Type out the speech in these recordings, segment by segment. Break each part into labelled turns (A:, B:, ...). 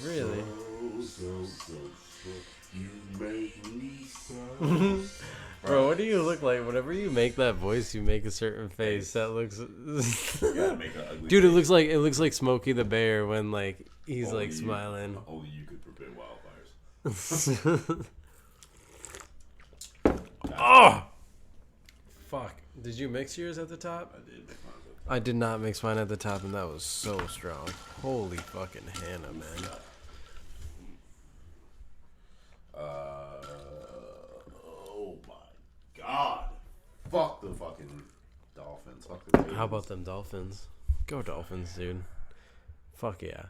A: Really?
B: You make me so.
A: Bro, what do you look like? Whenever you make that voice, you make a certain face that looks.
B: You gotta make an ugly
A: Dude,
B: face.
A: it looks like Smokey the Bear when like he's
B: Only
A: like smiling.
B: Only you could prevent wildfires.
A: Oh, fuck! Did you mix yours at the top?
B: I did make mine.
A: I did not mix mine at the top, and that was so strong. Holy fucking Hannah, man!
B: Oh my god! Fuck the fucking Dolphins. Fuck the Ravens.
A: How about them Dolphins? Go Dolphins, dude! Fuck yeah!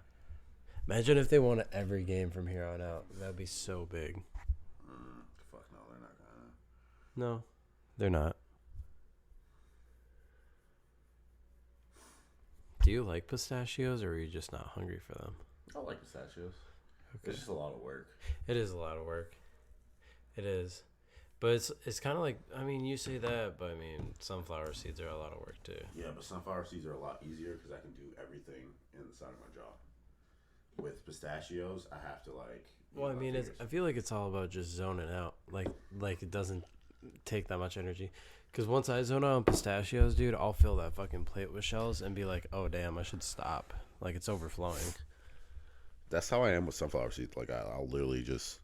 A: Imagine if they won every game from here on out. That'd be so big.
B: Fuck no, they're not gonna.
A: No, they're not. Do you like pistachios, or are you just not hungry for them?
B: I like pistachios.
A: Okay.
B: It's just a lot of work.
A: It is a lot of work. It is. But it's kind of like, I mean, you say that, but I mean, sunflower seeds are a lot of work too.
B: Yeah, but sunflower seeds are a lot easier because I can do everything inside of my jaw. With pistachios, I have to like.
A: Well, I mean, I feel like it's all about just zoning out. Like it doesn't take that much energy. Because once I zone out on pistachios, dude, I'll fill that fucking plate with shells and be like, oh, damn, I should stop. Like, it's overflowing.
B: That's how I am with sunflower seeds. Like I'll literally just,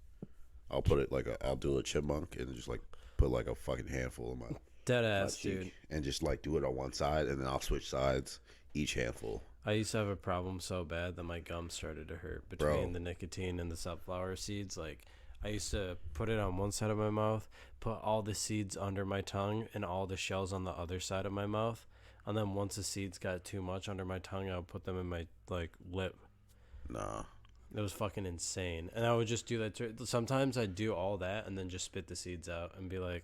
B: I'll put it like I'll do a chipmunk and just like put like a fucking handful in my
A: Dead
B: my
A: ass,
B: cheek
A: dude.
B: and just like do it on one side and then I'll switch sides each handful.
A: I used to have a problem so bad that my gums started to hurt between the nicotine and the sunflower seeds. Like, I used to put it on one side of my mouth, put all the seeds under my tongue and all the shells on the other side of my mouth. And then once the seeds got too much under my tongue, I would put them in my, like, lip.
B: Nah.
A: It was fucking insane. And I would just do that. Sometimes I'd do all that and then just spit the seeds out and be like,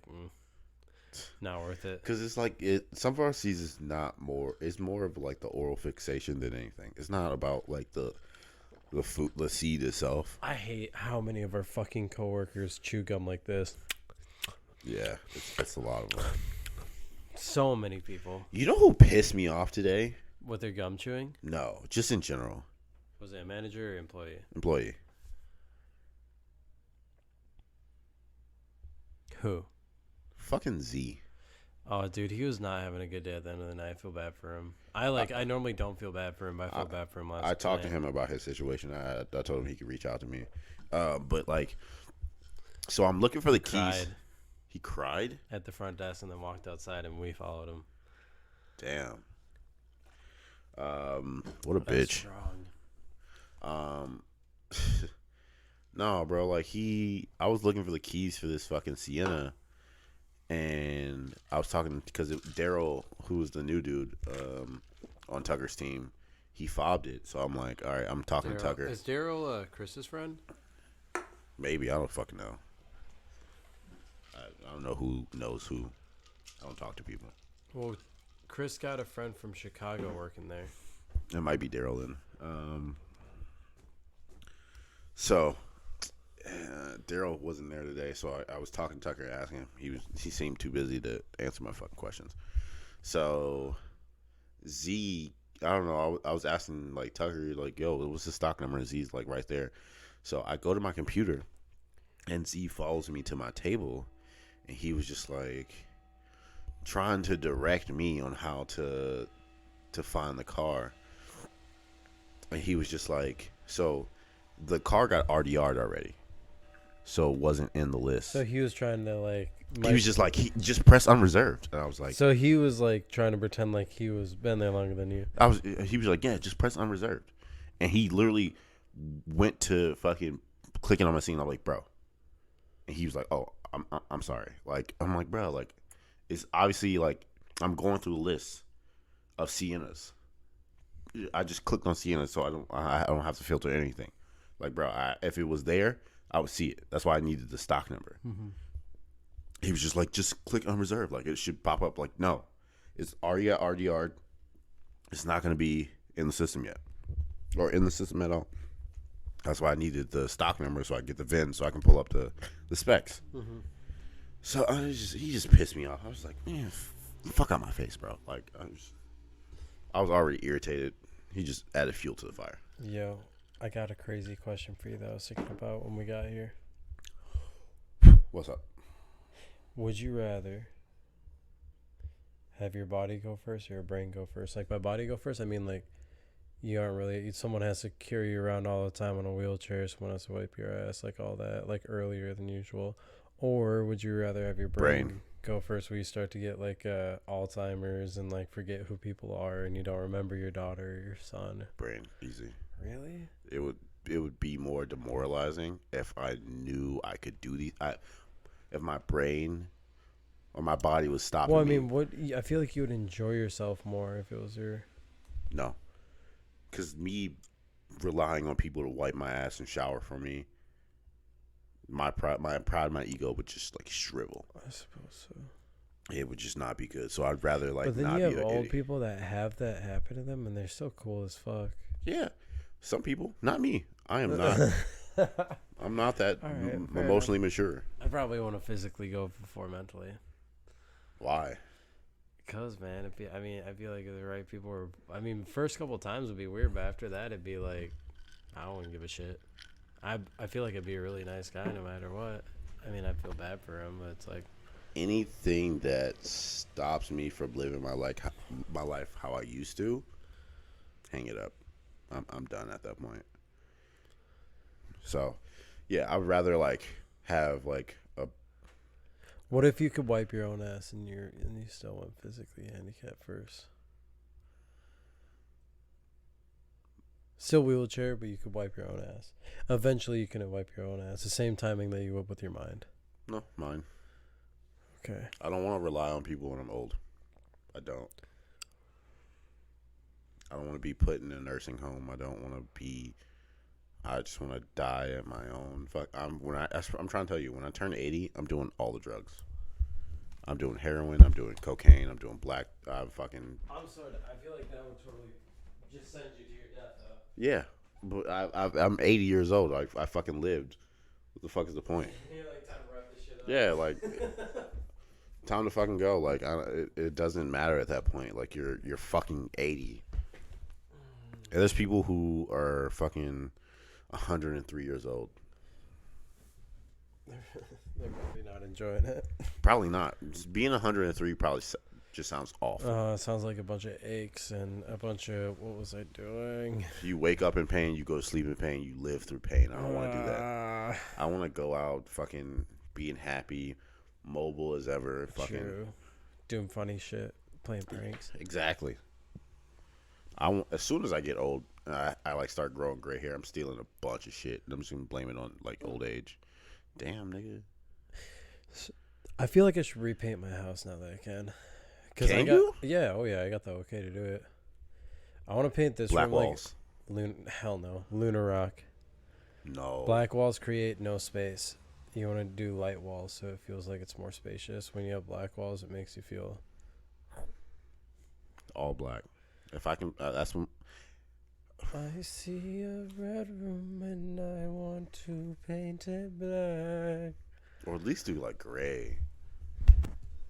A: not worth it.
B: Because it's like, sunflower seeds is not more, it's more of like the oral fixation than anything. It's not about like the food, the seed itself.
A: I hate how many of our fucking coworkers chew gum like this.
B: Yeah, it's a lot of them.
A: So many people.
B: You know who pissed me off today?
A: With their gum chewing?
B: No, just in general.
A: Was it a manager or employee?
B: Employee.
A: Who?
B: Fucking Z.
A: Oh, dude, he was not having a good day at the end of the night. I feel bad for him. I normally don't feel bad for him, but I felt bad for him last night.
B: I talked to him about his situation. I told him he could reach out to me. But like, so I'm looking for the keys. He cried?
A: At the front desk and then walked outside and we followed him.
B: Damn. What a bitch.
A: Strong.
B: No, bro, like I was looking for the keys for this fucking Sienna, and I was talking because Daryl, who was the new dude on Tucker's team, he fobbed it. So I'm like, all right, I'm talking to Tucker.
A: Is Daryl Chris's friend?
B: Maybe, I don't fucking know. I don't know who knows who. I don't talk to people.
A: Well, Chris got a friend from Chicago working there.
B: It might be Daryl then. So Daryl wasn't there today, so I was talking to Tucker, asking him. He seemed too busy to answer my fucking questions. So Z, I don't know. I was asking like Tucker, like, yo, what's the stock number? And Z's like right there. So I go to my computer, and Z follows me to my table, and he was just like trying to direct me on how to find the car. And he was just like, so the car got RDR'd already, so it wasn't in the list.
A: So he was trying to like.
B: He was just like, just press unreserved, and I was like,
A: so he was like trying to pretend like he was been there longer than you.
B: He was like, yeah, just press unreserved, and he literally went to fucking clicking on my scene. I'm like, bro, and he was like, oh, I'm sorry. Like, I'm like, bro, like, it's obviously like I'm going through the list of Siennas. I just clicked on Sienna, so I don't have to filter anything. Like, bro, if it was there, I would see it. That's why I needed the stock number. Mm-hmm. He was just like, just click unreserved. Like, it should pop up. Like, no, it's already got RDR. It's not going to be in the system yet, or in the system at all. That's why I needed the stock number, so I get the VIN, so I can pull up the specs. Mm-hmm. So he just pissed me off. I was like, man, fuck out my face, bro. Like, I was already irritated. He just added fuel to the fire.
A: Yo, I got a crazy question for you that I was thinking about when we got here.
B: What's up?
A: Would you rather have your body go first or your brain go first? Like, by body go first, I mean, like, you aren't really... Someone has to carry you around all the time on a wheelchair. Someone has to wipe your ass, like, all that, like, earlier than usual. Or would you rather have your brain go first, where you start to get, like, Alzheimer's and, like, forget who people are and you don't remember your daughter or your son?
B: Brain, easy.
A: Really?
B: It would be more demoralizing if I knew I could do these. If my brain or my body was stopping me.
A: Well, I mean, I feel like you would enjoy yourself more if it was your...
B: No. Because me relying on people to wipe my ass and shower for me, my pride, my ego would just, like, shrivel.
A: I suppose so.
B: It would just not be good. So I'd rather, like,
A: but then
B: not
A: you
B: be
A: have
B: an
A: old
B: idiot.
A: people that have that happen to them, and they're so cool as fuck.
B: Yeah. Some people. Not me. I am not. I'm not that emotionally mature.
A: I probably want to physically go before mentally.
B: Why?
A: Because, man, I feel like if the right people were... I mean, first couple of times would be weird, but after that, it'd be like, I don't give a shit. I feel like I'd be a really nice guy no matter what. I mean, I feel bad for him, but it's like...
B: Anything that stops me from living my life how I used to, hang it up. I'm done at that point. So, yeah, I'd rather, like, have, like, a...
A: What if you could wipe your own ass and you still went physically handicapped first? Still wheelchair, but you could wipe your own ass. Eventually, you can wipe your own ass. The same timing that you would with your mind.
B: No, mine.
A: Okay.
B: I don't want to rely on people when I'm old. I don't. I don't want to be put in a nursing home. I don't want to be... I just want to die at my own. Fuck. I'm trying to tell you, when I turn 80, I'm doing all the drugs. I'm doing heroin. I'm doing cocaine. I'm doing black. I'm sorry.
A: I feel like that would totally just send you to your death, though.
B: Yeah, but I'm 80 years old. I fucking lived. What the fuck is the point?
A: Yeah, like, time to wrap this shit up.
B: Yeah, like, time to fucking go. Like, it doesn't matter at that point. Like, you're fucking 80. And there's people who are fucking 103 years old.
A: They're probably not enjoying it.
B: Probably not. Just being 103 probably just sounds awful.
A: It sounds like a bunch of aches and a bunch of... What was I doing?
B: You wake up in pain. You go to sleep in pain. You live through pain. I don't want to do that. I want to go out fucking being happy, mobile as ever. Fucking
A: True. Doing funny shit. Playing pranks.
B: Exactly. As soon as I get old, I like start growing gray hair. I'm stealing a bunch of shit. I'm just gonna blame it on, like, old age. Damn, nigga.
A: I feel like I should repaint my house now that I can.
B: Can you?
A: Yeah. Oh yeah. I got the okay to do it. I want to paint this
B: Black
A: room
B: walls.
A: like hell no. Lunar rock.
B: No.
A: Black walls create no space. You want to do light walls so it feels like it's more spacious. When you have black walls, it makes you feel
B: all black. If I can, that's when.
A: I see a red room and I want to paint it black.
B: Or at least do, like, gray.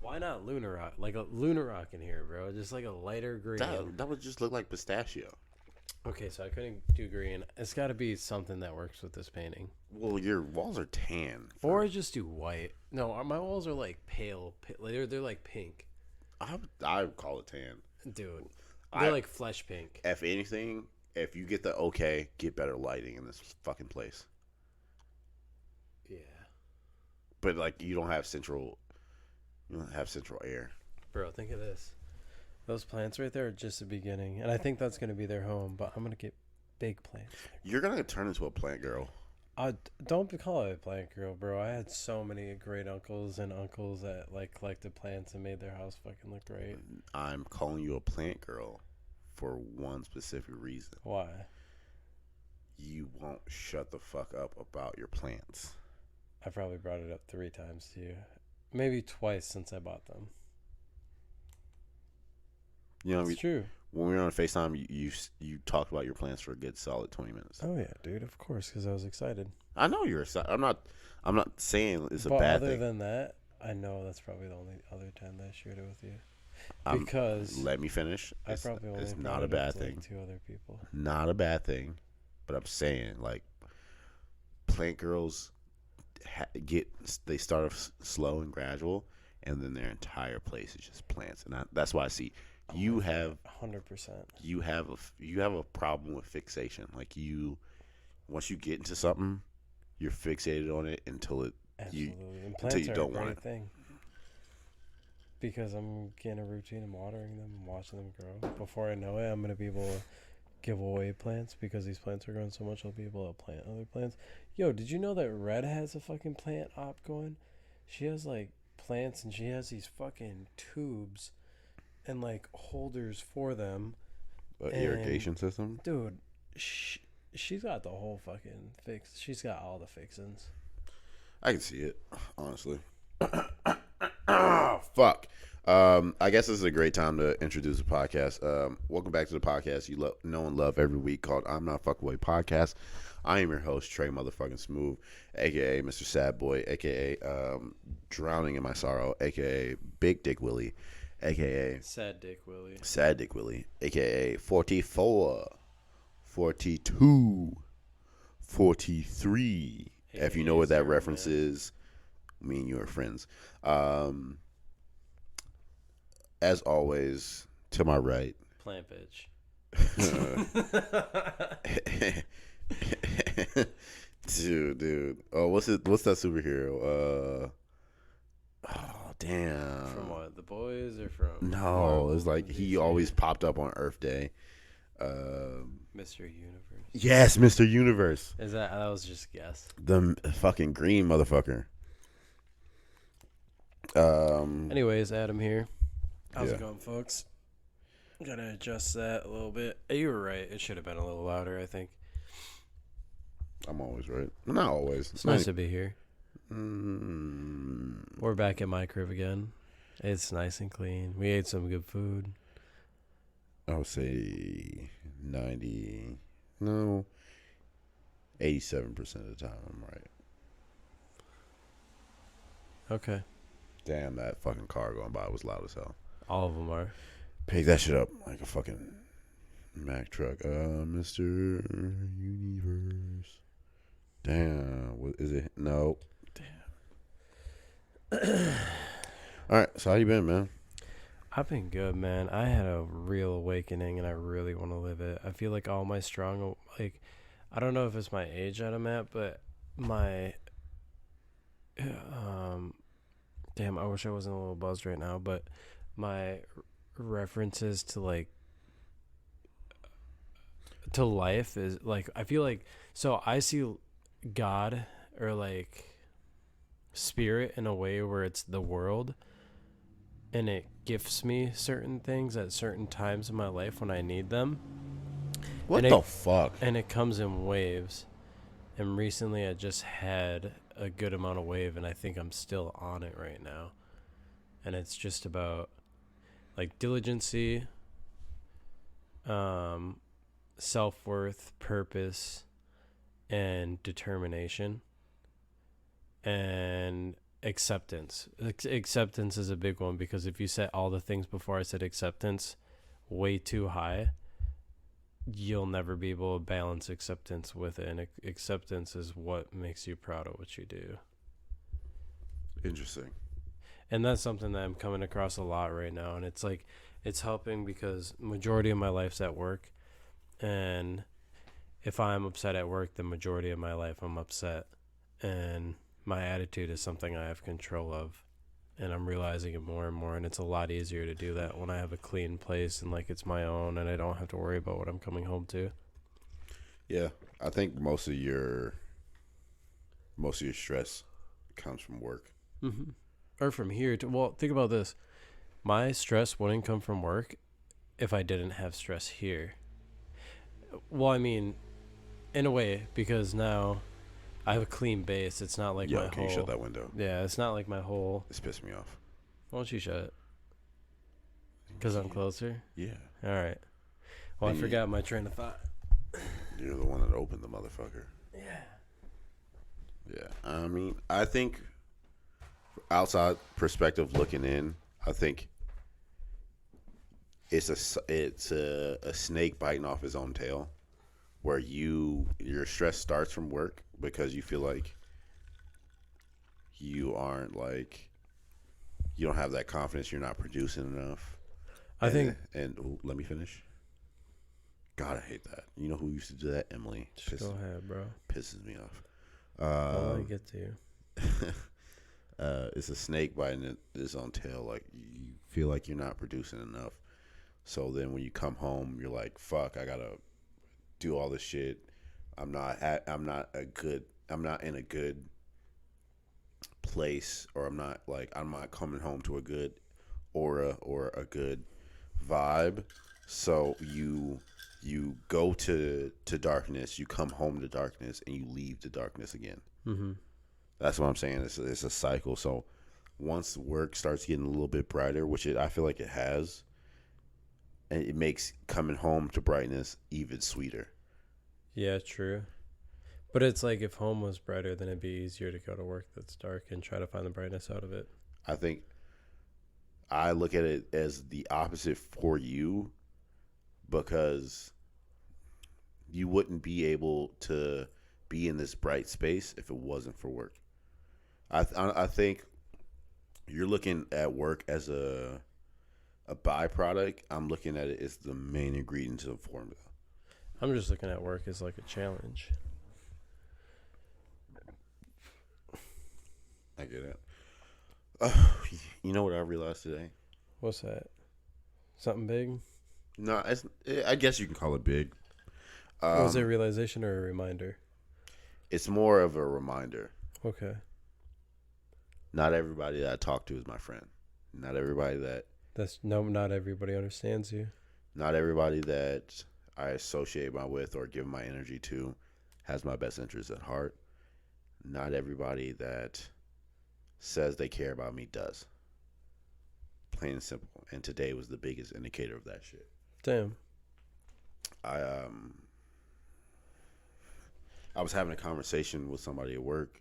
A: Why not lunar rock? Like a lunar rock in here, bro. Just like a lighter green.
B: That would just look like pistachio.
A: Okay, so I couldn't do green. It's got to be something that works with this painting.
B: Well, your walls are tan.
A: Or I just do white. No, my walls are like pale. They're like pink.
B: I would call it tan.
A: Dude, they're like flesh pink.
B: If anything, if you get the okay, get better lighting in this fucking place.
A: Yeah.
B: But, like, you don't have central air.
A: Bro, think of this. Those plants right there are just the beginning. And I think that's going to be their home, but I'm going to get big plants.
B: You're going to turn into a plant girl.
A: Don't call it a plant girl, bro. I had so many great uncles that, like, collected plants and made their house fucking look great.
B: I'm calling you a plant girl for one specific reason.
A: Why?
B: You won't shut the fuck up about your plants.
A: I probably brought it up 3 times to you. Maybe twice since I bought them.
B: You know,
A: it's true.
B: When we were on FaceTime, you talked about your plans for a good solid 20 minutes.
A: Oh yeah, dude, of course, because I was excited.
B: I know you're excited. I'm not saying it's a
A: but
B: bad thing.
A: Other than that, I know that's probably the only other time that I shared it with you. Because
B: let me finish.
A: I probably only
B: it's not a bad thing.
A: Like 2 other people.
B: Not a bad thing. But I'm saying, like, plant girls they start off slow and gradual, and then their entire place is just plants. And that's why I see you have
A: 100%.
B: You have a problem with fixation. Like, once you get into something, you're fixated on it until
A: Absolutely. And plants
B: until you
A: are
B: don't
A: a great
B: want it.
A: thing. Because I'm getting a routine of watering them and watching them grow. Before I know it, I'm going to be able to give away plants because these plants are growing so much. I'll be able to plant other plants. Yo, did you know that Red has a fucking plant op going? She has like plants and she has these fucking tubes and like holders for them.
B: Irrigation system?
A: Dude, she's got the whole fucking fix. She's got all the fixins.
B: I can see it, honestly. Fuck. I guess this is a great time to introduce the podcast. Welcome back to the podcast you know and love every week, called I'm Not Fuck Away Podcast. I am your host, Trey Motherfucking Smooth, a.k.a. Mr. Sad Boy, a.k.a. Drowning in My Sorrow, a.k.a. Big Dick Willie, a.k.a.
A: Sad Dick Willie,
B: a.k.a. 44, 42, 43. If you know what that reference is, me and you are friends. As always, to my right,
A: plant bitch.
B: dude. Oh, what's that superhero? Oh, damn.
A: From what? The Boys or from?
B: No, it's like he always popped up on Earth Day.
A: Mr. Universe.
B: Yes, Mr. Universe.
A: Is that was just a guess?
B: The fucking green motherfucker.
A: Anyways, Adam here. How's it going, folks? Gotta adjust that a little bit. You were right. It should have been a little louder, I think.
B: I'm always right. Not always.
A: It's nice to be here. We're back at my crib again. It's nice and clean. We ate some good food.
B: I would say 87% of the time I'm right.
A: Okay.
B: Damn, that fucking car going by was loud as hell.
A: All of them are.
B: Pick that shit up like a fucking Mack truck. Mr. Universe. Damn. What is it? No. Damn. All right. So how you been, man?
A: I've been good, man. I had a real awakening, and I really want to live it. I feel like all my strong, like, I don't know if it's my age that I'm at, but my, damn, I wish I wasn't a little buzzed right now, but my references to, like, to life is, like, I feel like, so I see God or, like, spirit in a way where it's the world, and it gifts me certain things at certain times in my life when I need them.
B: What the fuck?
A: And it comes in waves. And recently I just had a good amount of wave, and I think I'm still on it right now. And it's just about, like, diligency, self-worth, purpose, and determination. And acceptance. Acceptance is a big one, because if you set all the things before I said acceptance way too high, you'll never be able to balance acceptance with it. And acceptance is what makes you proud of what you do.
B: Interesting.
A: And that's something that I'm coming across a lot right now. And it's like, it's helping because majority of my life's at work. And if I'm upset at work, the majority of my life I'm upset. And my attitude is something I have control of, and I'm realizing it more and more, and it's a lot easier to do that when I have a clean place and, like, it's my own, and I don't have to worry about what I'm coming home to.
B: Yeah, I think most of your stress comes from work.
A: Mm-hmm. Or from here. Well, think about this. My stress wouldn't come from work if I didn't have stress here. Well, I mean, in a way, because now I have a clean base. It's not like my whole... Can you
B: shut that window?
A: Yeah, it's not like my whole...
B: It's pissing me off.
A: Why don't you shut it? Because I'm closer?
B: Yeah.
A: All right. Well, I forgot my train of thought.
B: You're the one that opened the motherfucker.
A: Yeah.
B: Yeah. I mean, I think outside perspective looking in, I think it's a snake biting off his own tail. where your stress starts from work because you feel like you aren't like you don't have that confidence, you're not producing enough.
A: I think
B: let me finish. God, I hate that. You know who used to do that? Emily.
A: Just go ahead, bro.
B: Pisses me off.
A: I'll let it get to you.
B: It's a snake biting its own tail. Like, you feel like you're not producing enough. So then when you come home, you're like, fuck, I gotta do all this shit. I'm not in a good place, or I'm not coming home to a good aura or a good vibe. So you go to darkness, you come home to darkness, and you leave the darkness again.
A: Mm-hmm.
B: That's what I'm saying. It's a cycle. So once work starts getting a little bit brighter, which I feel like it has, and it makes coming home to brightness even sweeter.
A: Yeah, true. But it's like if home was brighter, then it'd be easier to go to work that's dark and try to find the brightness out of it.
B: I think I look at it as the opposite for you, because you wouldn't be able to be in this bright space if it wasn't for work. I think you're looking at work as a byproduct. I'm looking at it as the main ingredient to the formula.
A: I'm just looking at work as like a challenge.
B: I get it. You know what I realized today?
A: What's that? Something big?
B: No, I guess you can call it big.
A: Was it a realization or a reminder?
B: It's more of a reminder.
A: Okay.
B: Not everybody that I talk to is my friend. Not everybody
A: not everybody understands you.
B: Not everybody that I associate with or give my energy to has my best interests at heart. Not everybody that says they care about me does. Plain and simple. And today was the biggest indicator of that shit.
A: Damn.
B: I was having a conversation with somebody at work,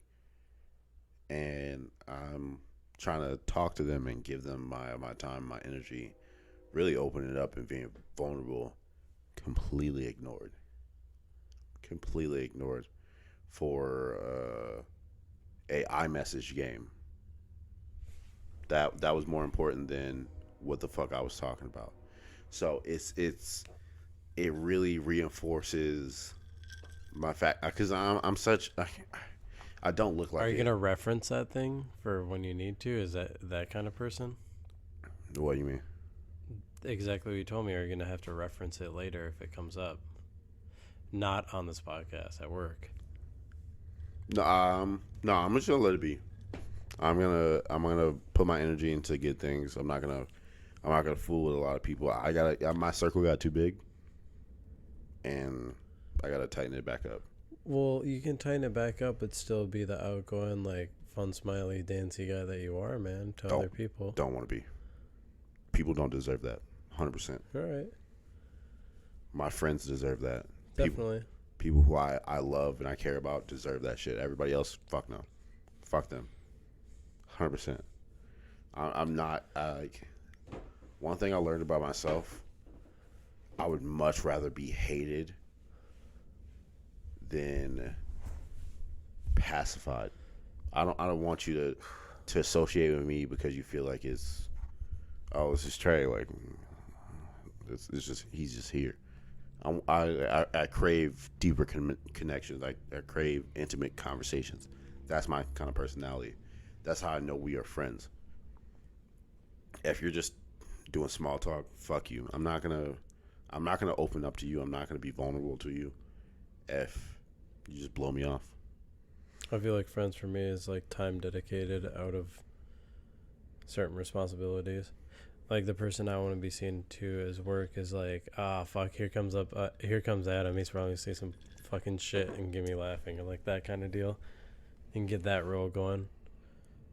B: and I'm trying to talk to them and give them my time, my energy, really open it up and being vulnerable. Completely ignored for a iMessage game. That was more important than what the fuck I was talking about. So it really reinforces my fact, because I'm such I don't look like.
A: Are you gonna reference that thing for when you need to? Is that kind of person?
B: What do you mean?
A: Exactly what you told me. Are you gonna have to reference it later if it comes up? Not on this podcast, at work.
B: No, I'm just gonna let it be. I'm gonna put my energy into good things. I'm not gonna fool with a lot of people. My circle got too big, and I gotta tighten it back up.
A: Well, you can tighten it back up, but still be the outgoing, like fun, smiley, dancy guy that you are, man. To other people.
B: Don't want to be. People don't deserve that. 100%.
A: All right.
B: My friends deserve that.
A: Definitely.
B: People who I love and I care about deserve that shit. Everybody else, fuck no. Fuck them. 100%. I'm not, like, one thing I learned about myself, I would much rather be hated than pacified. I don't want you to associate with me because you feel like it's just Trey. Like, it's just, he's just here. I crave deeper connections. I crave intimate conversations. That's my kind of personality. That's how I know we are friends. If you're just doing small talk, fuck you. I'm not gonna open up to you. I'm not gonna be vulnerable to you if you just blow me off.
A: I feel like friends for me is like time dedicated out of certain responsibilities. Like the person I want to be seen to as work is like, fuck, here comes Adam. He's probably gonna say some fucking shit and get me laughing, or like that kind of deal, and get that role going.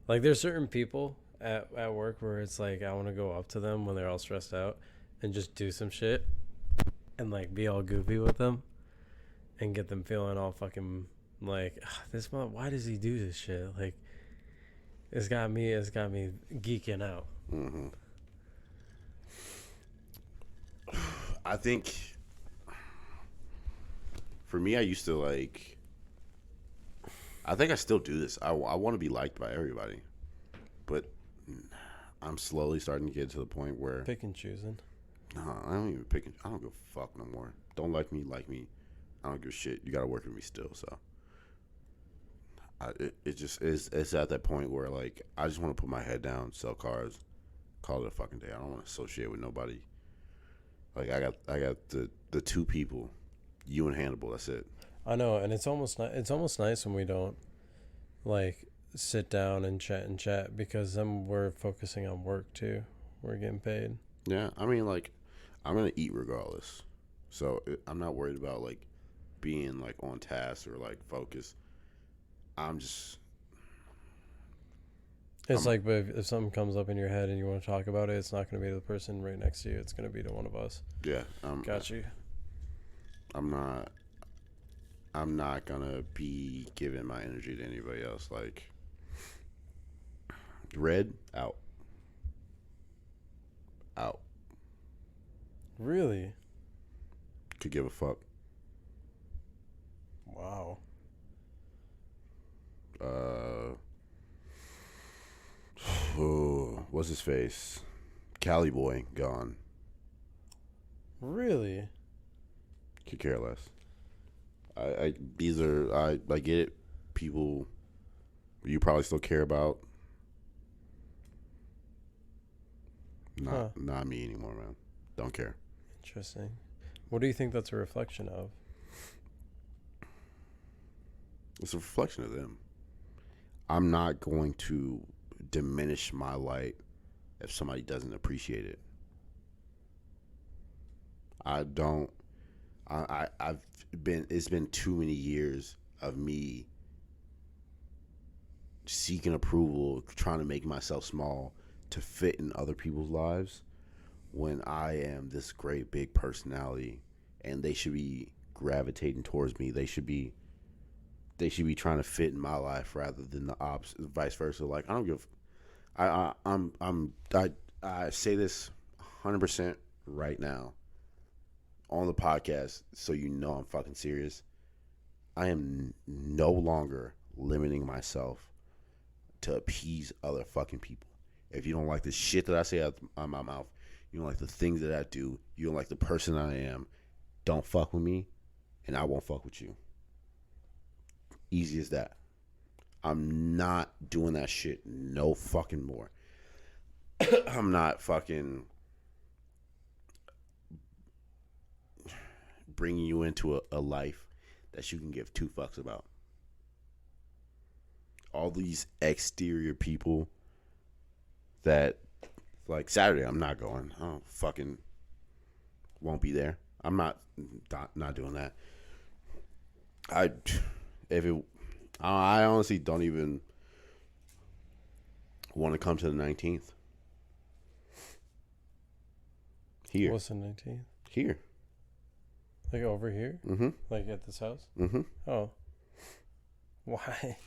A: Like there's certain people at work where it's like I want to go up to them when they're all stressed out and just do some shit and like be all goofy with them and get them feeling all fucking like why does he do this shit? Like it's got me geeking out.
B: Mm-hmm. I think for me, I used to like. I think I still do this. I want to be liked by everybody, but I'm slowly starting to get to the point where
A: pick and choosing.
B: No, I don't even pick. I don't give a fuck no more. Don't like me, like me. I don't give a shit. You gotta work with me still. So, it just is. It's at that point where like I just want to put my head down, sell cars, call it a fucking day. I don't want to associate with nobody. Like I got the two people, you and Hannibal. That's it.
A: I know, and it's almost nice when we don't like sit down and chat because then we're focusing on work too. We're getting paid.
B: Yeah, I mean like I'm gonna eat regardless, so I'm not worried about like being like on task or like focused. I'm just.
A: It's like, but if something comes up in your head and you want to talk about it, it's not going to be to the person right next to you. It's going to be to one of us.
B: Yeah.
A: Got you.
B: I'm not gonna be giving my energy to anybody else. Like, red out.
A: Really?
B: Could give a fuck.
A: Wow.
B: What's his face? Cali boy gone.
A: Really?
B: Could care less. I get it. People you probably still care about. Not me anymore, man. Don't care.
A: Interesting. What do you think that's a reflection of?
B: It's a reflection of them. I'm not going to diminish my light if somebody doesn't appreciate it. I've been. It's been too many years of me seeking approval, trying to make myself small to fit in other people's lives, when I am this great big personality, and they should be gravitating towards me. They should be trying to fit in my life rather than the opposite, vice versa. Like I don't give. I say this 100% right now on the podcast, so you know I'm fucking serious. I am no longer limiting myself to appease other fucking people. If you don't like the shit that I say out of my mouth, you don't like the things that I do, you don't like the person I am, don't fuck with me, and I won't fuck with you. Easy as that. I'm not doing that shit no fucking more. I'm not fucking bringing you into a life that you can give two fucks about. All these exterior people that, like Saturday, I'm not going. I don't fucking won't be there. I'm not doing that. I honestly don't even want to come to the 19th. Here.
A: What's the 19th?
B: Here.
A: Like over here?
B: Mm-hmm.
A: Like at this house?
B: Mm-hmm.
A: Oh. Why?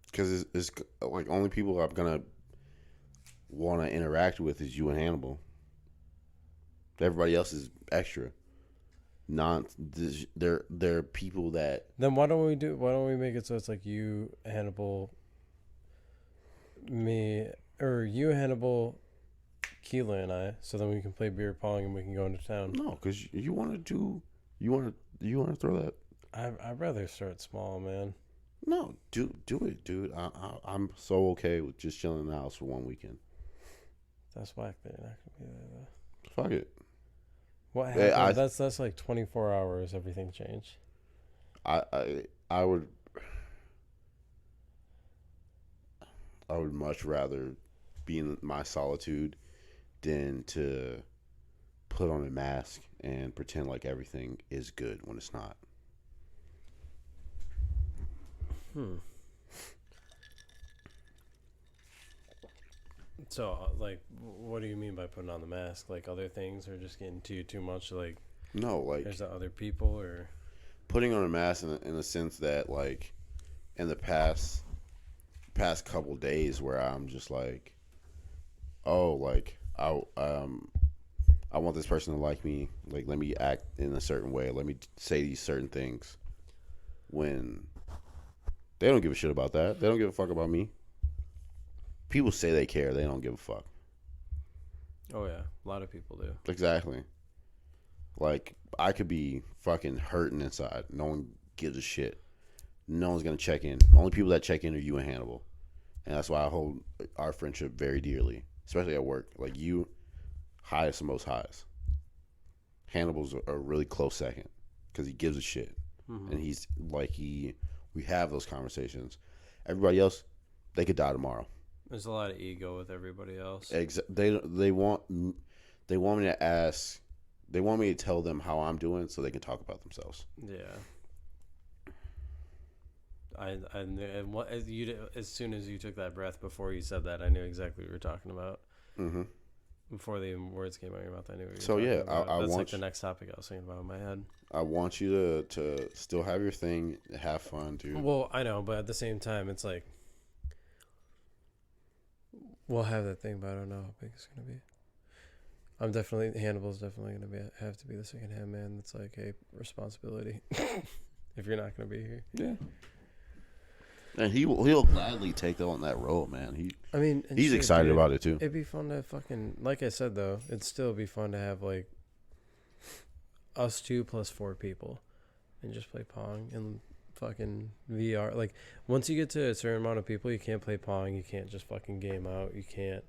B: Because it's like only people I'm gonna want to interact with is you and Hannibal. Everybody else is extra. They're people that.
A: Then why don't we make it so it's like you, Hannibal, me, or you, Hannibal, Keela, and I, so then we can play beer pong and we can go into town.
B: No, because you want to throw that.
A: I'd rather start small, man.
B: No, do it, dude. I'm so okay with just chilling in the house for one weekend.
A: That's whack. They're not gonna be there though.
B: Fuck it.
A: What happened? That's like 24 hours. Everything changed.
B: I would much rather be in my solitude than to put on a mask and pretend like everything is good when it's not.
A: So, like, what do you mean by putting on the mask? Like, other things are just getting to you too much? Like,
B: no, like
A: there's other people, or
B: putting on a mask in a sense that, like, in the past couple days, where I'm just like, oh, like I want this person to like me. Like, let me act in a certain way. Let me say these certain things. When they don't give a shit about that. They don't give a fuck about me. People say they care. They don't give a fuck.
A: Oh, yeah. A lot of people do.
B: Exactly. Like, I could be fucking hurting inside. No one gives a shit. No one's going to check in. The only people that check in are you and Hannibal. And that's why I hold our friendship very dearly, especially at work. Like, you, highest and most highs. Hannibal's a really close second because he gives a shit. Mm-hmm. And he's like, we have those conversations. Everybody else, they could die tomorrow.
A: There's a lot of ego with everybody else.
B: They want me to ask. They want me to tell them how I'm doing so they can talk about themselves.
A: Yeah. As soon as you took that breath before you said that, I knew exactly what you were talking about. Mm-hmm. Before the words came out of your mouth, I knew what you were talking about. That's like the next topic I was thinking about in my head.
B: I want you to still have your thing, have fun, dude.
A: Well, I know, but at the same time, it's like we'll have that thing, but I don't know how big it's gonna be. Hannibal's definitely gonna have to be the second hand man. That's like a responsibility if you're not gonna be here.
B: Yeah. And he'll gladly take on that role, man. He's excited about it too.
A: It'd be fun to fucking, like I said though, it'd still be fun to have like us 2 plus 4 people and just play Pong and fucking VR. Like once you get to a certain amount of people, you can't play Pong. You can't just fucking game out. You can't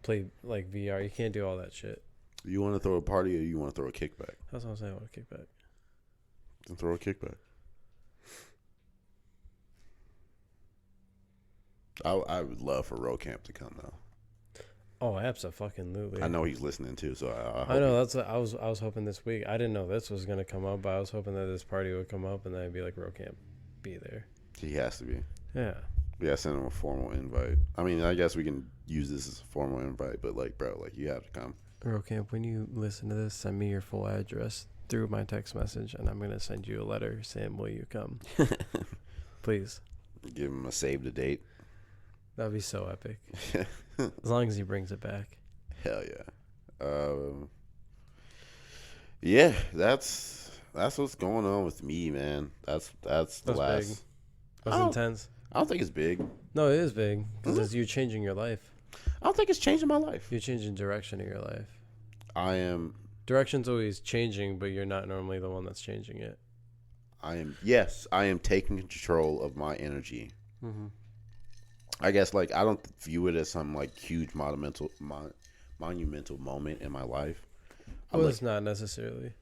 A: play like VR. You can't do all that shit.
B: You want to throw a party or you want to throw a kickback?
A: That's what I'm saying. I want a kickback.
B: Then throw a kickback. I would love for Road Camp to come though.
A: Oh, absolutely.
B: I know he's listening too, so
A: I know that's what I was hoping this week. I didn't know this was gonna come up, but I was hoping that this party would come up and then I'd be like, Road Camp, be there.
B: He has to be.
A: Yeah.
B: Yeah, send him a formal invite. I mean, I guess we can use this as a formal invite, but like, bro, like you have to come.
A: Road Camp, when you listen to this, send me your full address through my text message, and I'm gonna send you a letter saying, "Will you come?" Please.
B: Give him a save the date.
A: That'd be so epic. As long as he brings it back.
B: Hell yeah. Yeah, that's what's going on with me, man. That's the last.
A: Big. That's intense.
B: I don't think it's big.
A: No, it is big because you're changing your life.
B: I don't think it's changing my life.
A: You're changing direction of your life.
B: I am.
A: Direction's always changing, but you're not normally the one that's changing it.
B: I am taking control of my energy. Mm-hmm. I guess like I don't view it as some like huge monumental moment in my life.
A: It's not necessarily.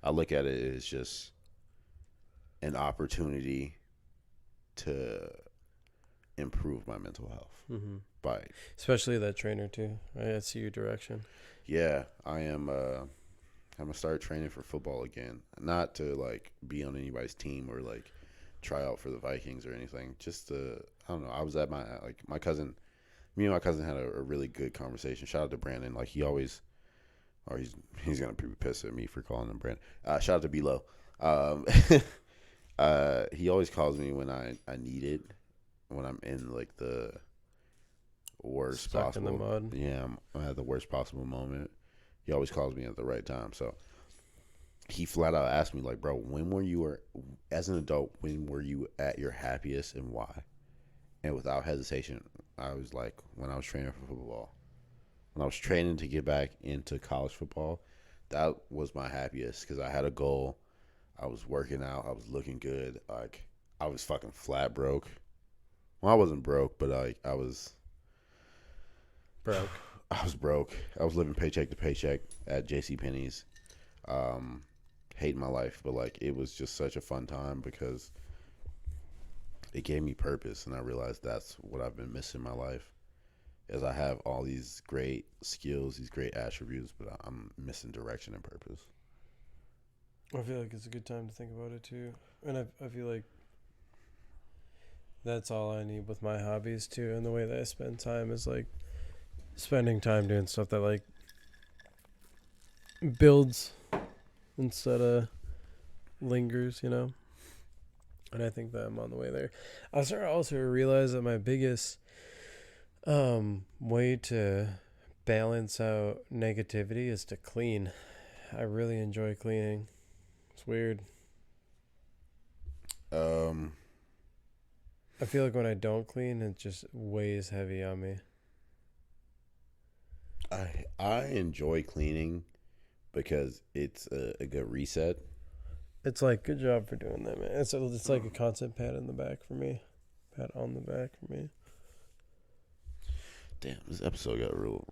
B: I look at it as just an opportunity to improve my mental health. Mm-hmm.
A: Especially that trainer too. I see your direction.
B: Yeah, I am. I'm gonna start training for football again. Not to like be on anybody's team or like try out for the Vikings or anything. Just to, I don't know. I was at my cousin. Me and my cousin had a really good conversation. Shout out to Brandon. Like he always, or he's gonna be pissed at me for calling him Brandon. Shout out to B-Lo. He always calls me when I need it, when I'm in like the worst
A: Stuck
B: possible.
A: in the mud.
B: Yeah, I'm at the worst possible moment. He always calls me at the right time. So he flat out asked me like, bro, as an adult, when were you at your happiest and why? And without hesitation, I was like, when I was training for football. When I was training to get back into college football, that was my happiest because I had a goal. I was working out. I was looking good. Like, I was fucking flat broke. Well, I wasn't broke, but I was
A: broke.
B: I was broke. I was living paycheck to paycheck at JCPenney's. Hating my life, but like it was just such a fun time because it gave me purpose, and I realized that's what I've been missing in my life. Is I have all these great skills, these great attributes, but I'm missing direction and purpose.
A: I feel like it's a good time to think about it too, and I feel like that's all I need with my hobbies too, and the way that I spend time is like spending time doing stuff that like builds instead of lingers, you know. And I think that I'm on the way there. I started also to realize that my biggest way to balance out negativity is to clean. I really enjoy cleaning. It's weird. I feel like when I don't clean, it just weighs heavy on me.
B: I enjoy cleaning because it's a good reset.
A: It's like, good job for doing that, man. It's like a constant pat in the back for me. Pat on the back for me.
B: Damn, this episode got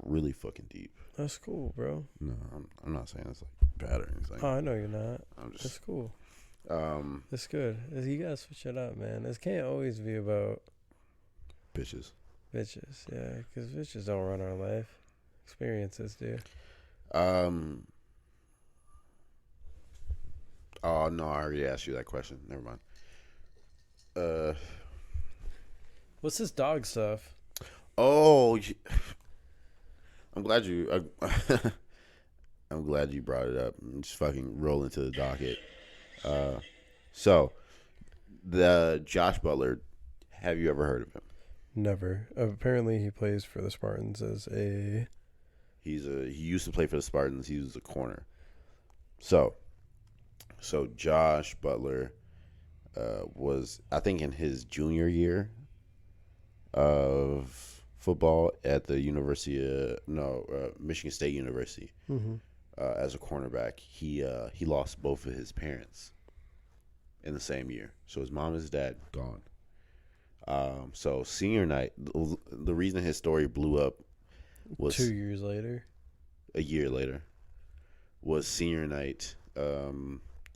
B: really fucking deep.
A: That's cool, bro.
B: No, I'm not saying it's like bad or anything.
A: Oh, I know you're not.
B: I'm just.
A: It's cool. It's good. You gotta switch it up, man. This can't always be about
B: bitches.
A: Bitches, yeah, because bitches don't run our life. Experiences do.
B: Oh no, I already asked you that question. Never mind.
A: What's this dog stuff?
B: Oh, I'm glad you. I'm glad you brought it up. I'm just fucking roll into the docket. So the Josh Butler. Have you ever heard of him?
A: Never. Apparently, he plays for the Spartans as a.
B: He used to play for the Spartans. He was a corner. So Josh Butler was, I think, in his junior year of football at the Michigan State University.
A: Mm-hmm.
B: As a cornerback, he lost both of his parents in the same year. So his mom and his dad gone. So senior night, the reason his story blew up was
A: 2 years later.
B: A year later was senior night.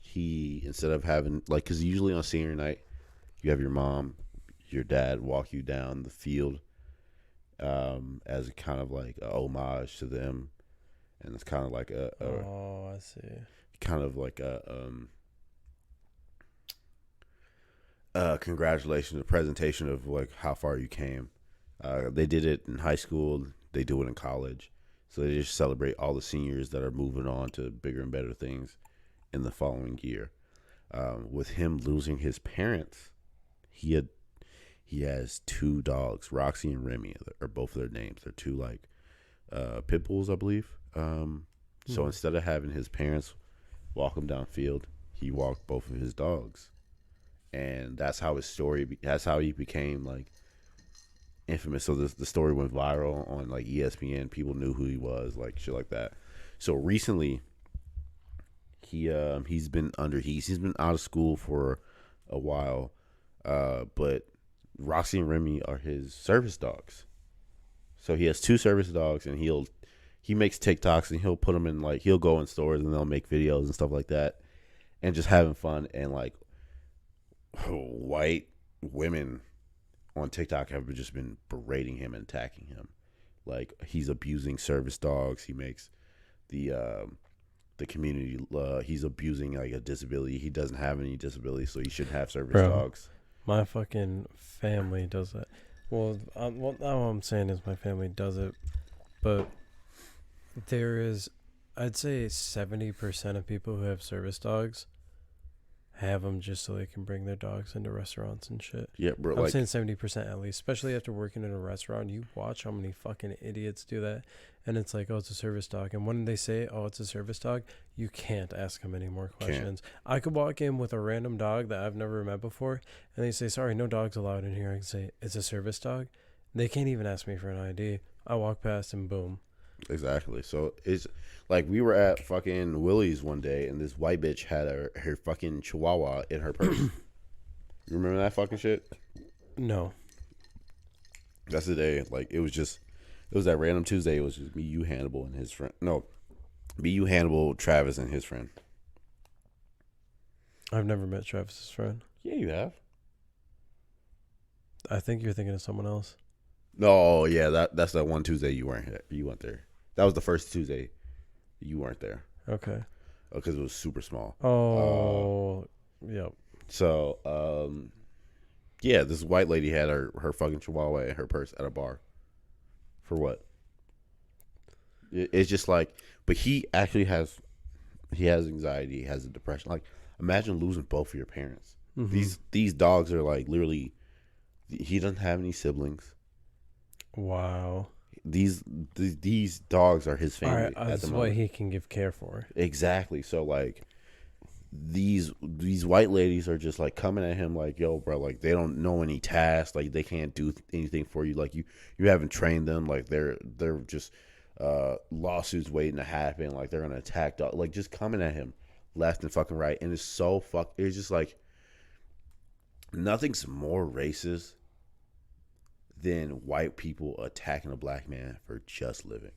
B: He, instead of having, like, because usually on senior night you have your mom, your dad walk you down the field as a kind of like a homage to them, and it's kind of like
A: I see,
B: kind of like congratulations, a presentation of like how far you came. They did it in high school, they do it in college, so they just celebrate all the seniors that are moving on to bigger and better things in the following year. With him losing his parents, he has two dogs, Roxy and Remy, are both of their names. They're two like pit bulls, I believe. So instead of having his parents walk him downfield, he walked both of his dogs, and that's how his story. That's how he became like infamous. So the story went viral on like ESPN. People knew who he was, like shit like that. So recently, he's been he's been out of school for a while, but Roxy and Remy are his service dogs. So he has two service dogs, and he makes TikToks, and he'll put them in, like, he'll go in stores and they'll make videos and stuff like that, and just having fun. And like white women on TikTok have just been berating him and attacking him, like he's abusing service dogs. He makes the community. He's abusing like a disability. He doesn't have any disability, so he shouldn't have service dogs.
A: My fucking family does that. Well, what I'm saying is my family does it, but there is, I'd say 70% of people who have service dogs have them just so they can bring their dogs into restaurants and shit.
B: Yeah, bro.
A: I'm saying 70% at least, especially after working in a restaurant. You watch how many fucking idiots do that, and it's like, oh, it's a service dog. And when they say, oh, it's a service dog, you can't ask them any more questions. I could walk in with a random dog that I've never met before, and they say, sorry, no dogs allowed in here. I can say, it's a service dog. They can't even ask me for an ID. I walk past and boom.
B: Exactly. So it's like we were at fucking Willie's one day, and this white bitch had her fucking chihuahua in her purse. You remember that fucking shit?
A: No.
B: That's the day. Like it was that random Tuesday. It was just me, you, Hannibal, and his friend. No, me, you, Hannibal, Travis, and his friend.
A: I've never met Travis's friend.
B: Yeah, you have.
A: I think you're thinking of someone else.
B: No, yeah, that's that one Tuesday you weren't here. You went there. That was the first Tuesday you weren't there.
A: Okay.
B: Because it was super small.
A: Oh, yep.
B: So, yeah, this white lady had her fucking chihuahua in her purse at a bar. For what? It's just like, but he actually has anxiety, he has a depression. Like, imagine losing both of your parents. Mm-hmm. These dogs are like literally, he doesn't have any siblings.
A: Wow.
B: these dogs are his family.
A: That's what he can give care for.
B: Exactly. So like these white ladies are just like coming at him like, yo, bro, like they don't know any tasks, like they can't do anything for you, like you haven't trained them, like they're just lawsuits waiting to happen, like they're gonna attack dog, like just coming at him left and fucking right, and it's just like nothing's more racist than white people attacking a black man for just living.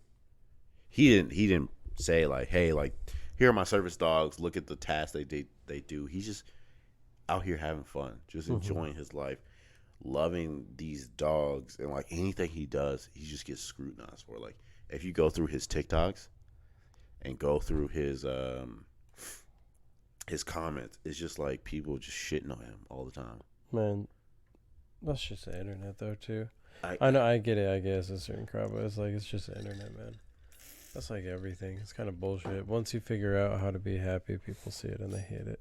B: He didn't say like, hey, like here are my service dogs, look at the tasks they do. He's just out here having fun, just enjoying his life, loving these dogs, and like anything he does, he just gets scrutinized for. Like if you go through his TikToks and go through his comments, it's just like people just shitting on him all the time.
A: Man, that's just the internet though too. I know, I get it. I guess a certain crowd, but it's like it's just the internet, man. That's like everything. It's kind of bullshit. Once you figure out how to be happy, people see it and they hate it.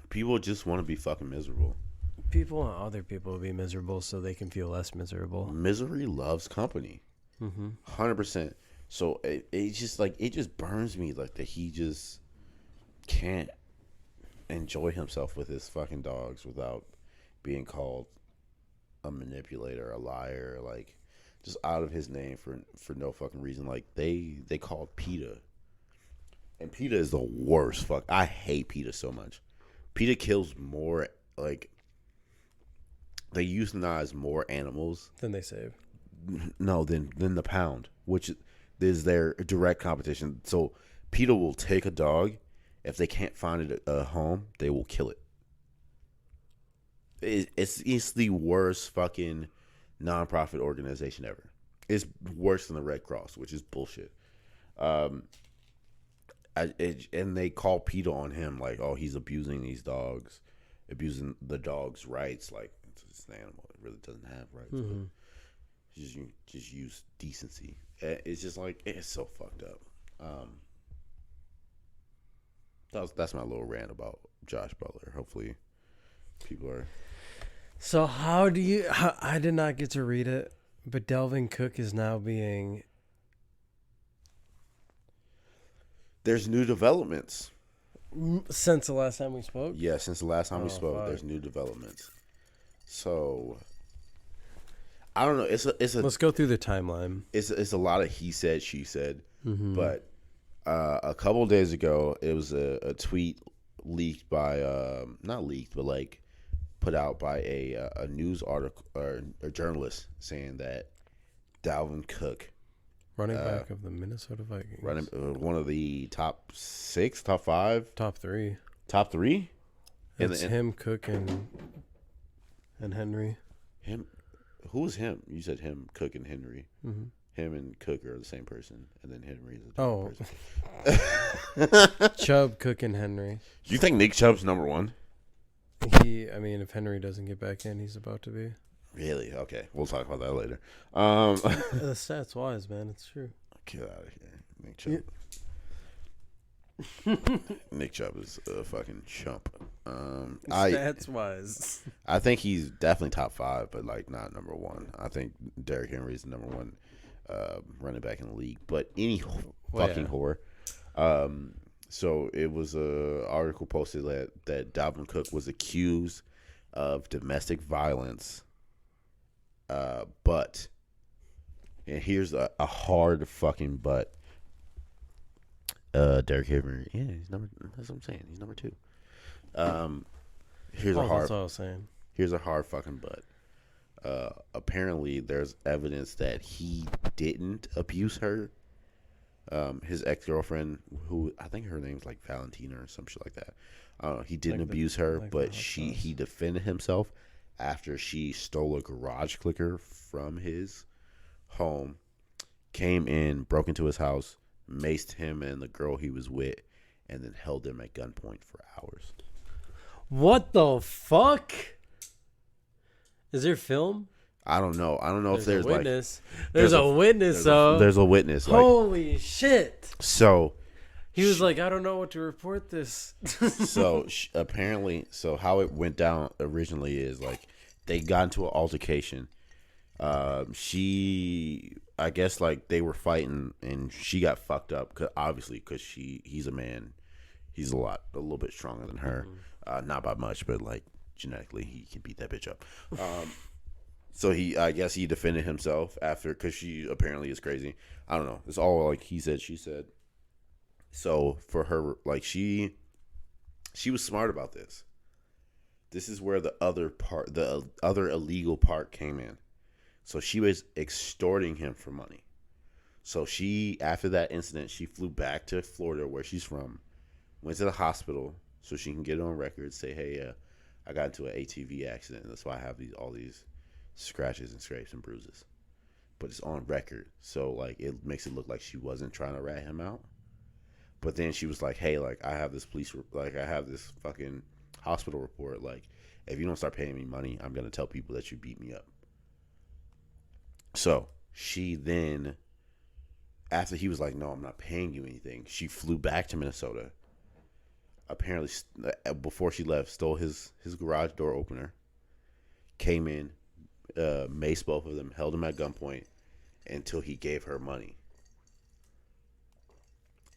B: People just want to be fucking miserable.
A: People want other people to be miserable so they can feel less miserable.
B: Misery loves company. 100%. So it's just like, it just burns me like that he just can't enjoy himself with his fucking dogs without being called a manipulator, a liar, like just out of his name for no fucking reason. Like they called PETA, and PETA is the worst. Fuck, I hate PETA so much. PETA kills more, like they euthanize more animals
A: than they save.
B: No, than the pound, which is their direct competition. So PETA will take a dog. If they can't find it a home, they will kill it. It's the worst fucking nonprofit organization ever. It's worse than the Red Cross, which is bullshit. And they call PETA on him like, oh, he's abusing these dogs, abusing the dog's rights. Like, it's an animal; it really doesn't have rights. Mm-hmm. Just use decency. It's just like, it's so fucked up. That's my little rant about Josh Butler. Hopefully, people are.
A: So how do you? I did not get to read it, but Dalvin Cook is now being.
B: There's new developments
A: Since the last time we spoke.
B: Yeah, since the last time we spoke, there's new developments. So I don't know. It's a.
A: Let's go through the timeline.
B: It's a lot of he said, she said,
A: but
B: a couple of days ago, it was a tweet leaked by not leaked, but like put out by a news article or a journalist saying that Dalvin Cook,
A: running back of the Minnesota Vikings,
B: one of the top 6, top 5,
A: top 3.
B: It's
A: him, Cook, and Henry.
B: Him, who was him? You said him, Cook, and Henry.
A: Mm-hmm.
B: Him and Cook are the same person, and then Henry is a different person.
A: Chubb, Cook, and Henry.
B: Do you think Nick Chubb's number 1?
A: I mean, if Henry doesn't get back in, he's about to be.
B: Really? Okay, we'll talk about that later.
A: The stats wise, man, it's true.
B: Get out of here, Nick Chubb. Nick Chubb is a fucking chump.
A: Stats wise,
B: I think he's definitely top 5, but like not number 1. I think Derrick Henry is the number 1 running back in the league. But any fucking whore. So it was a article posted that Dalvin Cook was accused of domestic violence. But, and here's a hard fucking but. Derrick Henry, yeah, he's number. That's what I'm saying. He's number 2. Here's a hard.
A: That's all I was saying.
B: Here's a hard fucking but. Apparently, there's evidence that he didn't abuse her. His ex-girlfriend, who I think her name's like Valentina or some shit like that. He didn't abuse her, but he defended himself after she stole a garage clicker from his home, came in, broke into his house, maced him and the girl he was with, and then held them at gunpoint for hours.
A: What the fuck? Is there film?
B: I don't know. I don't know if there's
A: a witness.
B: Like
A: there's a witness.
B: There's a witness.
A: Holy shit!
B: So
A: he was like, I don't know what to report this.
B: So apparently, how it went down originally is like they got into an altercation. I guess like they were fighting and she got fucked up obviously because he's a man. He's a little bit stronger than her. Not by much, but like genetically, he can beat that bitch up. So I guess he defended himself after because she apparently is crazy. I don't know. It's all like he said, she said. So for her, like she was smart about this. This is where the other illegal part came in. So she was extorting him for money. So after that incident, she flew back to Florida, where she's from, went to the hospital so she can get on record, say, hey, I got into an ATV accident. That's why I have all these scratches and scrapes and bruises. But it's on record. So, like, it makes it look like she wasn't trying to rat him out. But then she was like, hey, like, I have this I have this fucking hospital report. Like, if you don't start paying me money, I'm going to tell people that you beat me up. So she then, after he was like, no, I'm not paying you anything, she flew back to Minnesota. Apparently, before she left, stole his garage door opener, came in, maced both of them, held them at gunpoint until he gave her money.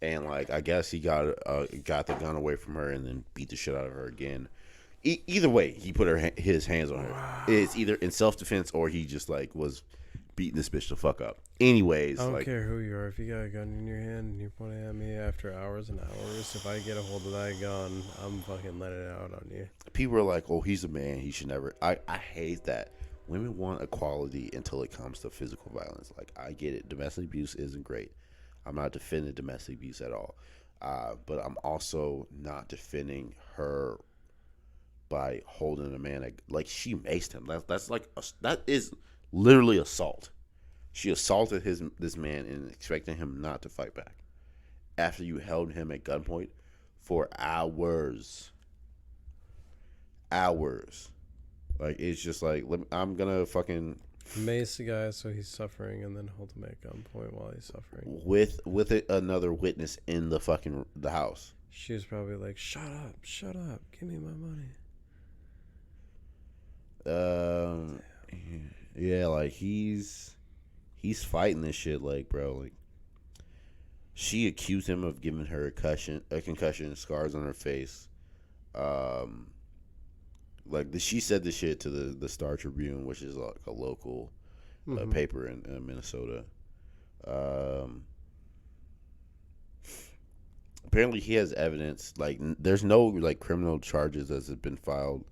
B: And like, I guess he got the gun away from her and then beat the shit out of her again. Either way, he put his hands on her. Wow. It's either in self-defense or he just like was beating this bitch the fuck up. Anyways,
A: I don't care who you are. If you got a gun in your hand and you're pointing at me after hours and hours, if I get a hold of that gun, I'm fucking letting it out on you.
B: People are like, oh, he's a man. He should never. I hate that. Women want equality until it comes to physical violence. Like, I get it. Domestic abuse isn't great. I'm not defending domestic abuse at all. But I'm also not defending her by holding a man. Like, she maced him. That is literally assault. She assaulted this man and expecting him not to fight back after you held him at gunpoint for hours. Like, it's just like, I'm gonna fucking
A: mace the guy so he's suffering and then hold him at gunpoint while he's suffering
B: with another witness in the house.
A: She was probably like, shut up, give me my money.
B: Yeah, like he's fighting this shit, like, bro. Like, she accused him of giving her a concussion, scars on her face. She said this shit to the Star Tribune, which is like a local paper in Minnesota. Apparently, he has evidence. Like, there's no like criminal charges that have been filed.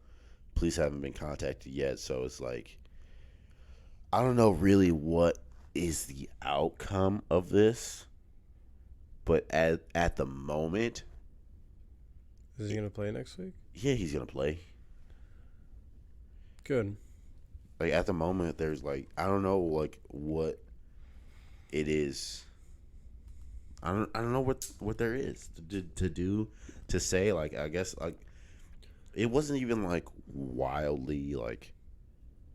B: Police haven't been contacted yet, so it's like, I don't know really what is the outcome of this, but at the moment,
A: is he gonna play next week?
B: Yeah, he's gonna play.
A: Good.
B: Like, at the moment, there's like, I don't know like what it is. I don't know what there is to do, to say. Like, I guess like it wasn't even like wildly like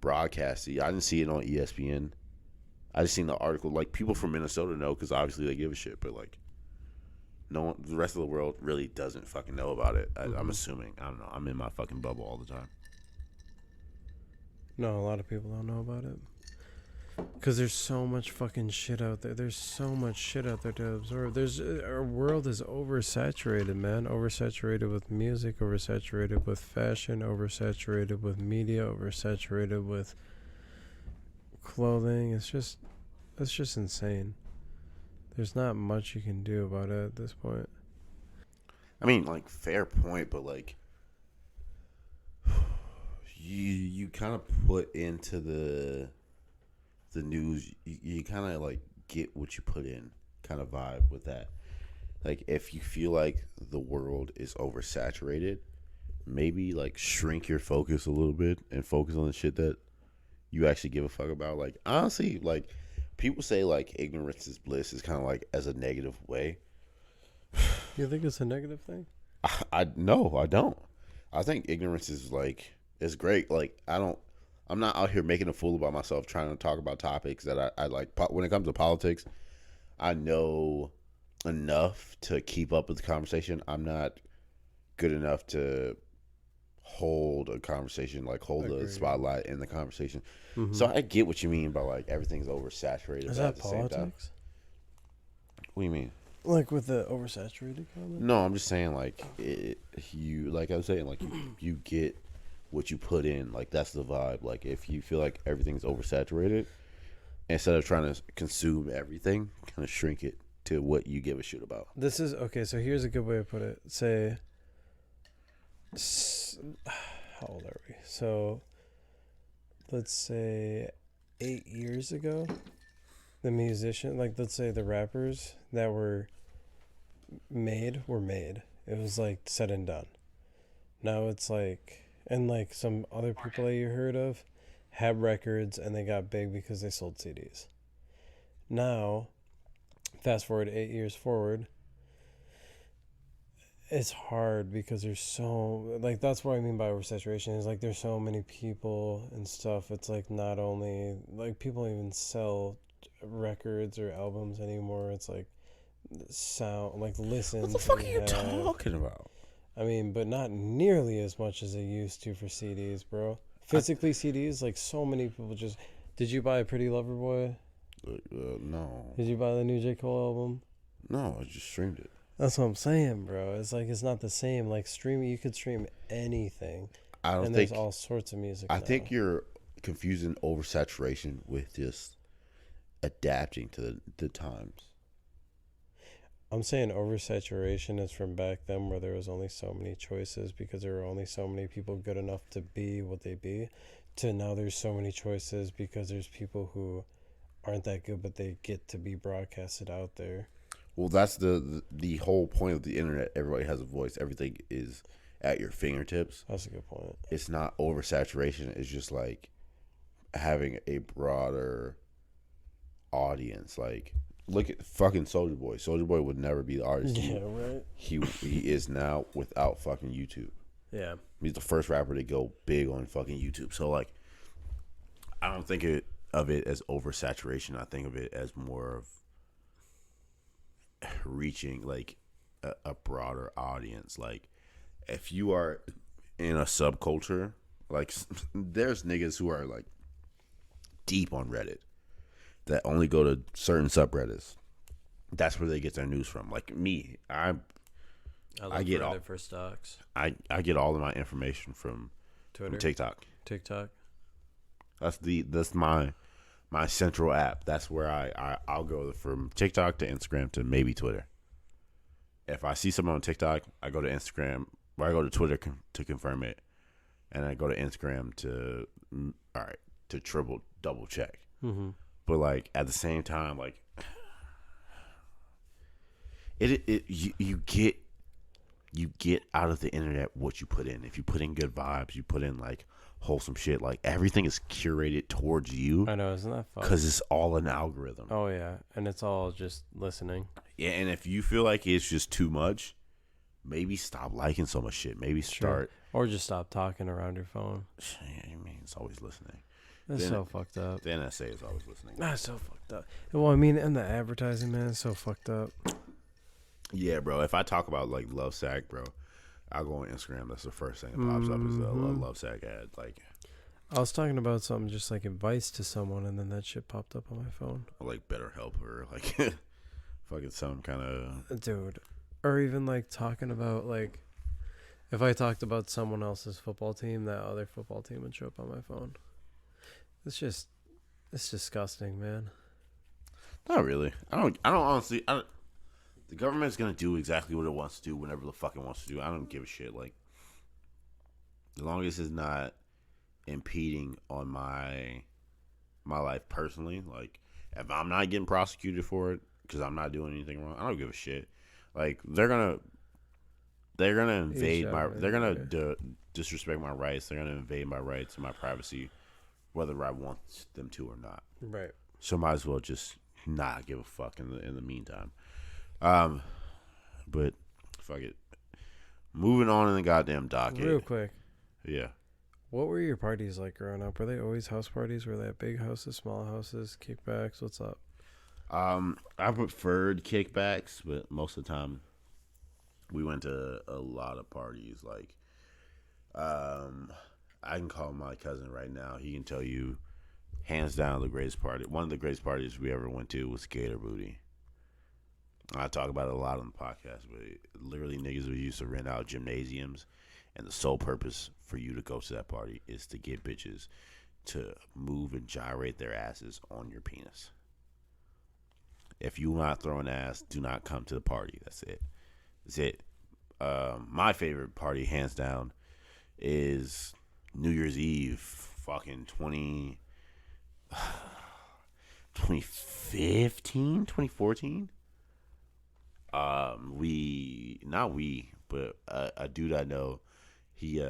B: broadcasty. I didn't see it on ESPN. I just seen the article. Like, people from Minnesota know because obviously they give a shit, but like, no one, the rest of the world really doesn't fucking know about it. I'm assuming. I don't know. I'm in my fucking bubble all the time.
A: No, a lot of people don't know about it. Because there's so much fucking shit out there. There's so much shit out there to absorb. Our world is oversaturated, man. Oversaturated with music, oversaturated with fashion, oversaturated with media, oversaturated with clothing. It's just insane. There's not much you can do about it at this point.
B: I mean, like, fair point, but like, you kind of put into the news, you kind of like get what you put in, kind of vibe with that. Like, if you feel like the world is oversaturated, maybe like shrink your focus a little bit and focus on the shit that you actually give a fuck about. Like, honestly, like, people say like ignorance is bliss is kind of like as a negative way.
A: You think it's a negative thing?
B: No, I don't. I think ignorance is like, it's great. Like, I'm not out here making a fool about myself trying to talk about topics that I like. When it comes to politics, I know enough to keep up with the conversation. I'm not good enough to hold a conversation, like hold the spotlight in the conversation.
A: Mm-hmm.
B: So I get what you mean by like everything's oversaturated.
A: Is
B: but
A: that
B: at the same time,
A: politics?
B: what do you mean?
A: Like with the oversaturated comment?
B: No, I'm just saying like like I was saying, like you get what you put in. Like that's the vibe. Like if you feel like everything's oversaturated, instead of trying to consume everything, kind of shrink it to what you give a shit about.
A: This is okay. So here's a good way to put it. Say, how old are we? So let's say 8 years ago, the musician, like let's say the rappers that were made. It was like said and done. Now it's like, and like some other people that you heard of had records and they got big because they sold CDs. Now, fast forward 8 years forward, it's hard because there's so, like, that's what I mean by oversaturation is like there's so many people and stuff. It's like not only like people don't even sell records or albums anymore. It's like sound, like listens.
B: What the fuck are you talking about?
A: I mean, but not nearly as much as they used to for CDs, bro. Physically, CDs, like so many people just. Did you buy Pretty Lover Boy?
B: No.
A: Did you buy the new J. Cole album?
B: No, I just streamed it.
A: That's what I'm saying, bro. It's like it's not the same. Like streaming, you could stream anything.
B: I don't
A: and
B: think
A: there's all sorts of music.
B: I
A: now.
B: think you're confusing oversaturation with just adapting to the times.
A: I'm saying oversaturation is from back then where there was only so many choices because there were only so many people good enough to be what they be, to now there's so many choices because there's people who aren't that good but they get to be broadcasted out there.
B: Well, that's the whole point of the internet. Everybody has a voice. Everything is at your fingertips.
A: That's a good point.
B: It's not oversaturation. It's just like having a broader audience. Like, look at fucking Soulja Boy. Soulja Boy would never be the artist.
A: Yeah, right.
B: He is now without fucking YouTube.
A: Yeah.
B: He's the first rapper to go big on fucking YouTube. So like, I don't think of it as oversaturation. I think of it as more of reaching like a broader audience. Like, if you are in a subculture, like there's niggas who are like deep on Reddit that only go to certain subreddits. That's where they get their news from. Like me, I get Reddit all
A: for stocks.
B: I get all of my information from
A: Twitter,
B: from
A: TikTok.
B: That's my central app. That's where I'll go from TikTok to Instagram to maybe Twitter. If I see someone on TikTok, I go to Instagram or I go to Twitter to confirm it, and I go to Instagram to double check.
A: Mm-hmm.
B: But like at the same time, like you get out of the internet what you put in. If you put in good vibes, you put in like wholesome shit. Like everything is curated towards you.
A: I know, isn't that fun?
B: Because it's all an algorithm.
A: Oh yeah, and it's all just listening.
B: Yeah, and if you feel like it's just too much, maybe stop liking so much shit. Maybe start,
A: or just stop talking around your phone.
B: Yeah, I mean, it's always listening.
A: That's so fucked up.
B: The NSA is always listening.
A: That's so fucked up. Well, I mean, and the advertising, man, is so fucked up.
B: Yeah, bro. If I talk about like Lovesac, bro, I'll go on Instagram. That's the first thing that pops up is a Lovesac ad. Like,
A: I was talking about something just like advice to someone, and then that shit popped up on my phone.
B: Or like BetterHelp or like fucking some kind of
A: dude, or even like talking about like if I talked about someone else's football team, that other football team would show up on my phone. It's disgusting, man.
B: Not really. I don't honestly. The government's gonna do exactly what it wants to do whenever the fuck it wants to do. I don't give a shit. Like, as long as it's not impeding on my life personally. Like, if I'm not getting prosecuted for it because I'm not doing anything wrong, I don't give a shit. Like, they're gonna invade my. They're gonna disrespect my rights. They're gonna invade my rights and my privacy, whether I want them to or not.
A: Right.
B: So might as well just not give a fuck in the meantime. But fuck it. Moving on in the goddamn docket.
A: Real quick.
B: Yeah.
A: What were your parties like growing up? Were they always house parties? Were they at big houses, small houses, kickbacks? What's up?
B: I preferred kickbacks, but most of the time we went to a lot of parties. Like, I can call my cousin right now. He can tell you, hands down, the greatest party. One of the greatest parties we ever went to was Gator Booty. I talk about it a lot on the podcast, but literally niggas we used to rent out gymnasiums, and the sole purpose for you to go to that party is to get bitches to move and gyrate their asses on your penis. If you're not throwing ass, do not come to the party. That's it. That's it. My favorite party, hands down, is New Year's Eve, fucking 2015, 2014. But a dude I know, he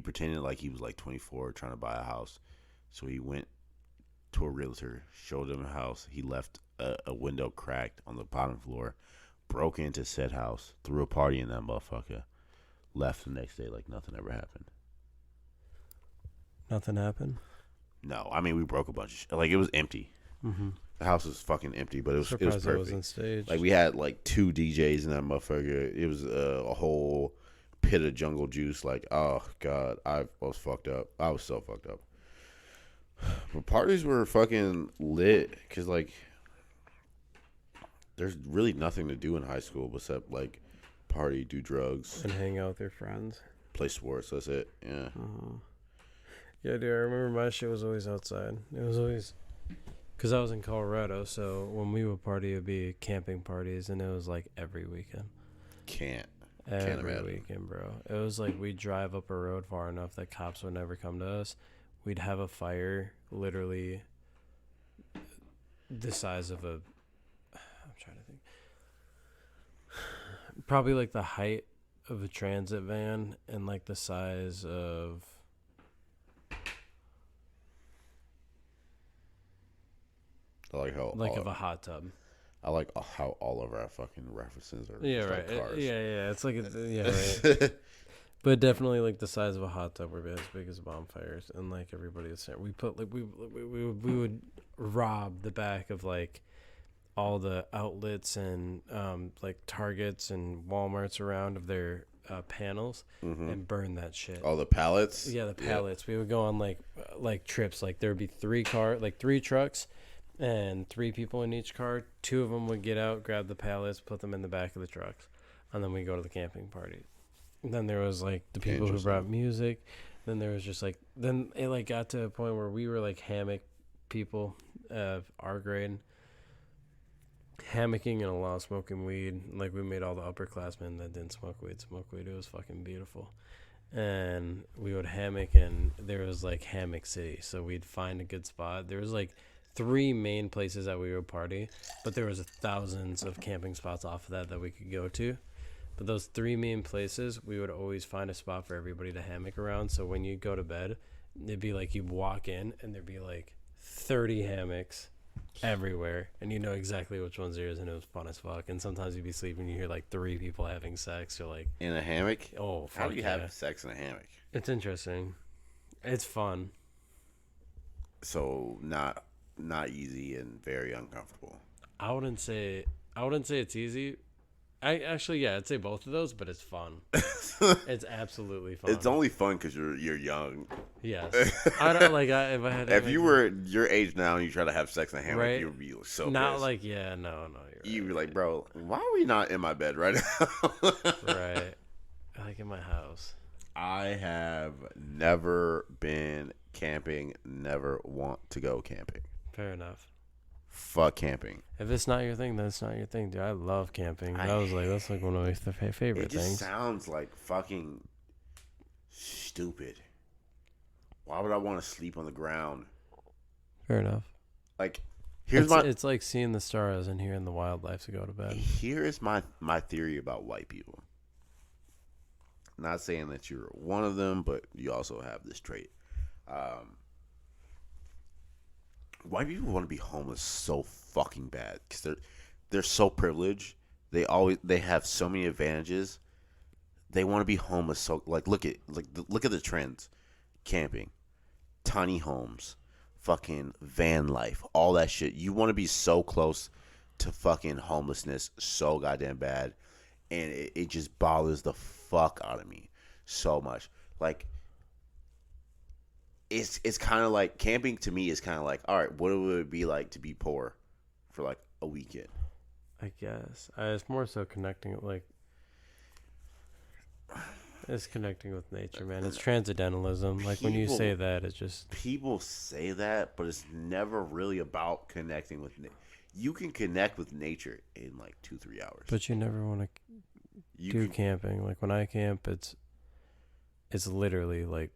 B: pretended like he was like 24 trying to buy a house. So he went to a realtor, showed him a house. He left a window cracked on the bottom floor, broke into said house, threw a party in that motherfucker, left the next day like nothing ever happened.
A: Nothing happened?
B: No, I mean, we broke a bunch of shit. Like, it was empty.
A: Mm-hmm.
B: The house was fucking empty, but it was perfect.
A: It wasn't staged.
B: Like, we had like 2 DJs in that motherfucker. It was a whole pit of jungle juice. Like, oh god, I was fucked up. I was so fucked up. But parties were fucking lit because like there's really nothing to do in high school except like party, do drugs,
A: and hang out with your friends,
B: play sports. That's it. Yeah.
A: Yeah, dude. I remember my shit was always outside. It was always because I was in Colorado, so when we would party, it would be camping parties, and it was like every weekend.
B: Can't
A: Every
B: imagine.
A: weekend, bro. It was like we'd drive up a road far enough that cops would never come to us. We'd have a fire literally the size of a... I'm trying to think. Probably like the height of a transit van and like the size of...
B: I like how
A: of a hot tub.
B: I like how all of our fucking references are.
A: Yeah, right.
B: Like cars.
A: Yeah. It's like right. But definitely like the size of a hot tub were as big as bonfires, and like everybody was saying, we put like we would rob the back of like all the outlets and like Targets and Walmarts around of their panels and burn that shit.
B: All the pallets.
A: Yeah, the pallets. Yeah. We would go on like trips. Like there would be 3 trucks. And 3 people in each car. 2 of them would get out, grab the pallets, put them in the back of the trucks, and then we go to the camping party. And then there was like the people who brought music. Then there was just like then it like got to a point where we were like hammock people of our grade, hammocking and a lot of smoking weed. Like we made all the upperclassmen that didn't smoke weed. It was fucking beautiful. And we would hammock, and there was like Hammock City, so we'd find a good spot. There was like 3 main places that we would party, but there was thousands of camping spots off of that we could go to. But those 3 main places, we would always find a spot for everybody to hammock around. So when you go to bed, it'd be like you walk in and there'd be like 30 hammocks everywhere, and you know exactly which one's yours, and it was fun as fuck. And sometimes you'd be sleeping, you hear like 3 people having sex. You're like,
B: in a hammock?
A: Oh, fuck.
B: How do you have sex in a hammock?
A: It's interesting. It's fun.
B: So not easy and very uncomfortable.
A: I wouldn't say it's easy. I'd say both of those, but it's fun. It's absolutely fun.
B: It's only fun because you're young.
A: Yes. I don't like if I had.
B: If you were your age now and you try to have sex in a hammock,
A: right?
B: you would be so
A: not
B: pissed.
A: like yeah, no.
B: You'd be like, bro, why are we not in my bed right now?
A: Right. Like in my house.
B: I have never been camping. Never want to go camping.
A: Fair enough.
B: Fuck camping.
A: If it's not your thing, then it's not your thing, dude. I love camping. That's like one of my favorite things.
B: It just sounds like fucking stupid. Why would I want to sleep on the ground?
A: Fair enough.
B: Like,
A: it's like seeing the stars and hearing the wildlife to go to bed.
B: Here is my theory about white people. Not saying that you're one of them, but you also have this trait. White people want to be homeless so fucking bad because they're so privileged. They have so many advantages. They want to be homeless. So look at the trends: camping, tiny homes, fucking van life, all that shit. You want to be so close to fucking homelessness so goddamn bad, and it just bothers the fuck out of me. so much. Like it's kind of like camping to me is kind of like, all right, what would it be like to be poor for like a weekend?
A: I guess it's more so connecting like it's connecting with nature, man. It's transcendentalism. Like when you say that, it's just
B: people say that, but it's never really about connecting with. You can connect with nature in like 2-3 hours,
A: but you never want to do camping. Like when I camp, it's literally like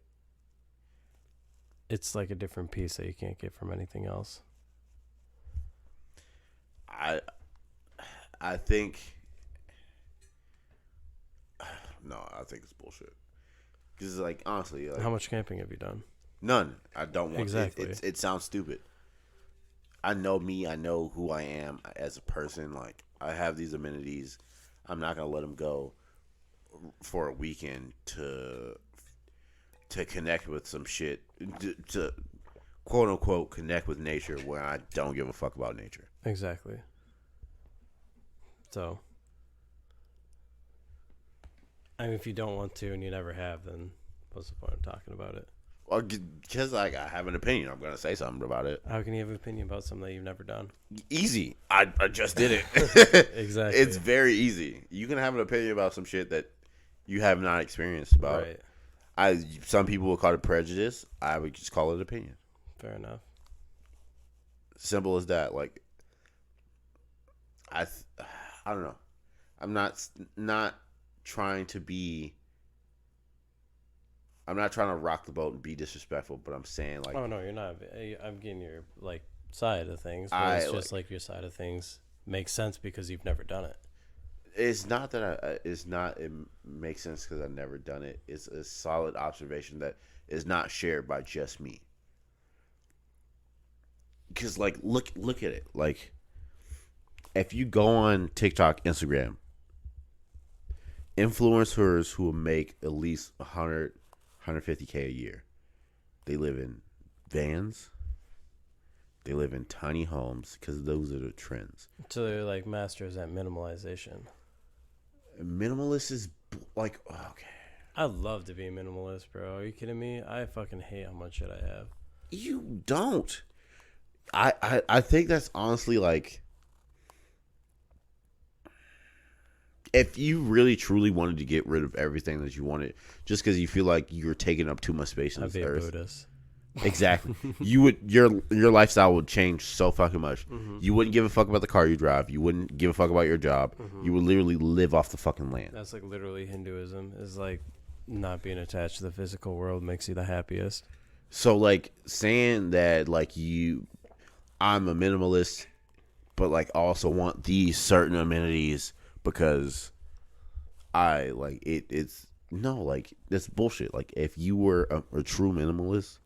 A: it's like a different piece that you can't get from anything else.
B: I think no, I think it's bullshit. Because like honestly, like,
A: how much camping have you done?
B: None. I don't want
A: exactly.
B: It sounds stupid. I know me. I know who I am as a person. Like I have these amenities. I'm not gonna let them go for a weekend to connect with some shit to quote unquote connect with nature where I don't give a fuck about nature.
A: Exactly. So, I mean, if you don't want to and you never have, then what's the point of talking about it?
B: Well, because like I have an opinion, I'm gonna say something about it.
A: How can you have an opinion about something that you've never done?
B: Easy. I just did it.
A: Exactly.
B: It's very easy. You can have an opinion about some shit that you have not experienced about.
A: Right.
B: Some people would call it prejudice. I would just call it opinion.
A: Fair enough.
B: Simple as that. Like, I don't know. I'm not trying to be. I'm not trying to rock the boat and be disrespectful, but I'm saying like.
A: Oh no, you're not. I'm getting your like side of things. But it's just like your side of things makes sense because you've never done it.
B: It's not that it makes sense because I've never done it. It's a solid observation that is not shared by just me. Because like look at it. Like if you go on TikTok, Instagram, influencers who will make at least 100, 150K a year, they live in vans. They live in tiny homes because those are the trends.
A: So they're like masters at minimalization.
B: Minimalist is like, okay.
A: I'd love to be a minimalist, bro. Are you kidding me? I fucking hate how much shit I have.
B: You don't. I think that's honestly like, if you really truly wanted to get rid of everything that you wanted, just because you feel like you're taking up too much space in this earth. I'd be a Buddhist. Exactly. You would your lifestyle would change so fucking much. Mm-hmm. You wouldn't give a fuck about the car you drive. You wouldn't give a fuck about your job. Mm-hmm. You would literally live off the fucking land.
A: That's like literally Hinduism. Is like not being attached to the physical world makes you the happiest.
B: So like saying that like I'm a minimalist, but like also want these certain amenities because I like it. It's no like that's bullshit. Like if you were a true minimalist,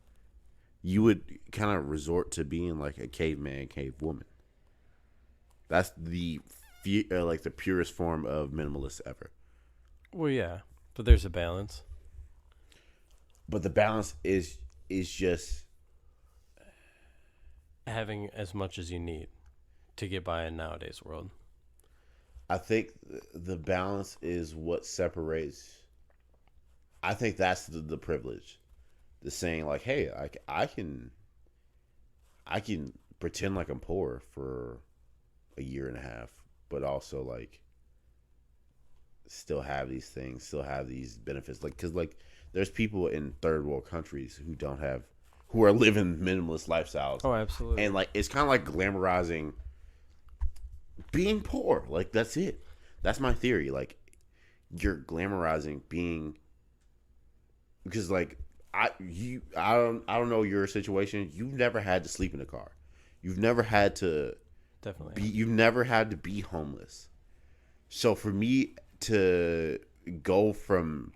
B: you would kind of resort to being like a caveman, cavewoman. That's the like the purest form of minimalist ever.
A: Well, yeah, but there's a balance.
B: But the balance is just
A: having as much as you need to get by in nowadays world.
B: I think the balance is what separates. I think that's the privilege. The saying like, hey, I can pretend like I'm poor for a year and a half, but also like still have these things, still have these benefits. Like, cause like there's people in third world countries who are living minimalist lifestyles.
A: Oh, absolutely.
B: And like it's kind of like glamorizing being poor. Like that's it. That's my theory. Like you're glamorizing being because like. I don't know your situation. You've never had to sleep in a car. You've never had to you've never had to be homeless. So for me to go from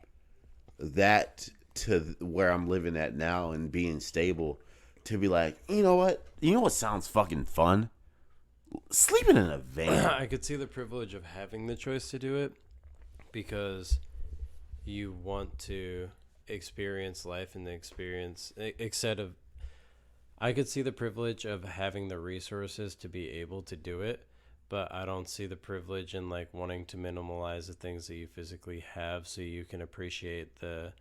B: that to where I'm living at now and being stable to be like, you know what? You know what sounds fucking fun? Sleeping in a van.
A: I could see the privilege of having the choice to do it because you want to experience life and the experience I could see the privilege of having the resources to be able to do it, but I don't see the privilege in like wanting to minimalize the things that you physically have so you can appreciate the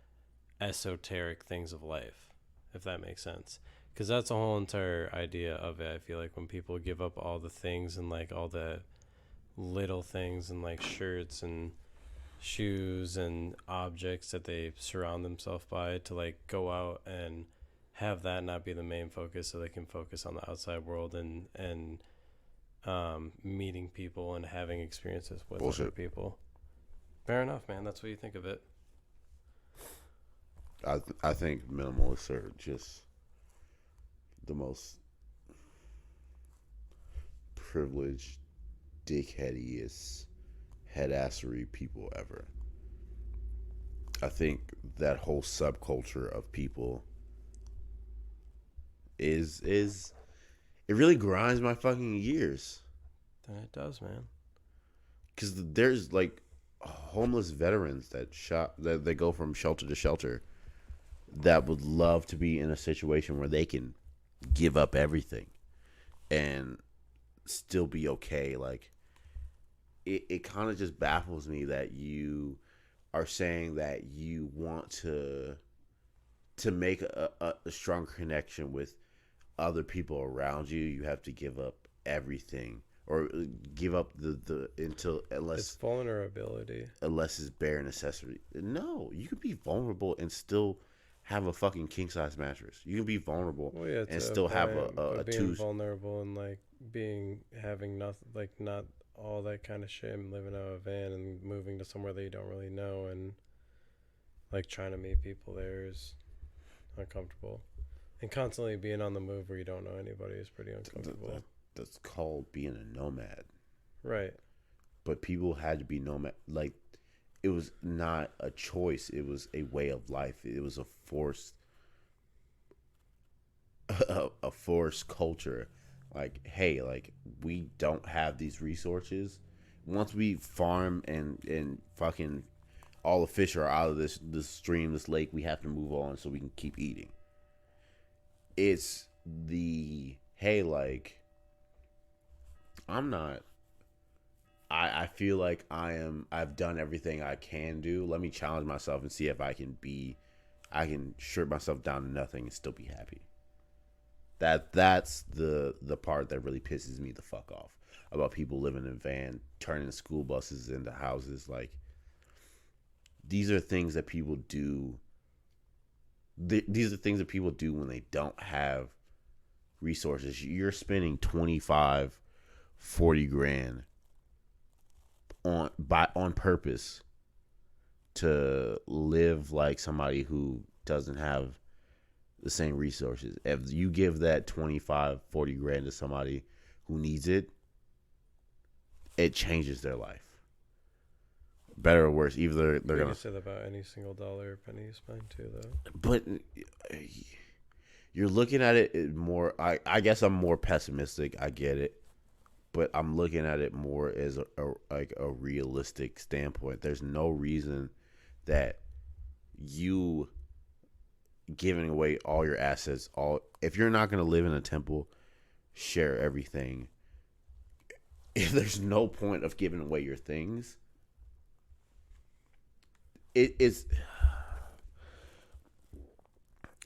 A: esoteric things of life, if that makes sense. Because that's a whole entire idea of it. I feel like when people give up all the things and like all the little things and like shirts and shoes and objects that they surround themselves by to like go out and have that not be the main focus so they can focus on the outside world and meeting people and having experiences with
B: Bullshit.
A: other people. Fair enough, man. That's what you think of it.
B: I think minimalists are just the most privileged, dickheadiest, headassery people ever. I think that whole subculture of people is it really grinds my fucking gears.
A: Then it does, man.
B: Because there's like homeless veterans that they go from shelter to shelter that would love to be in a situation where they can give up everything and still be okay. Like it kind of just baffles me that you are saying that you want to make a strong connection with other people around you. You have to give up everything or give up the until
A: It's vulnerability.
B: unless it's bare necessity. No, you can be vulnerable and still have a fucking king size mattress. You can be vulnerable and still have a
A: being vulnerable and like having nothing, like not all that kind of shit, and living out of a van and moving to somewhere that you don't really know and like trying to meet people there is uncomfortable. And constantly being on the move where you don't know anybody is pretty uncomfortable.
B: That's called being a nomad.
A: Right.
B: But people had to be nomad. Like, it was not a choice. It was a way of life. It was a forced culture. Like, hey, like, we don't have these resources. Once we farm and fucking all the fish are out of this stream, this lake, we have to move on so we can keep eating. It's the, hey, like, I feel like I've done everything I can do. Let me challenge myself and see if I can strip myself down to nothing and still be happy. That's the part that really pisses me the fuck off about people living in a van, turning school buses into houses. Like, these are things that people do. These are things that people do when they don't have resources. You're spending 25, 40 grand on purpose to live like somebody who doesn't have the same resources. If you give that 25, 40 grand to somebody who needs it, it changes their life. Better or worse, either they're gonna
A: say that about any single dollar or penny you spend too, though.
B: But you're looking at it more. I guess I'm more pessimistic. I get it, but I'm looking at it more as a realistic standpoint. There's no reason that you giving away all your assets, if you're not going to live in a temple, share everything. If there's no point of giving away your things, it's.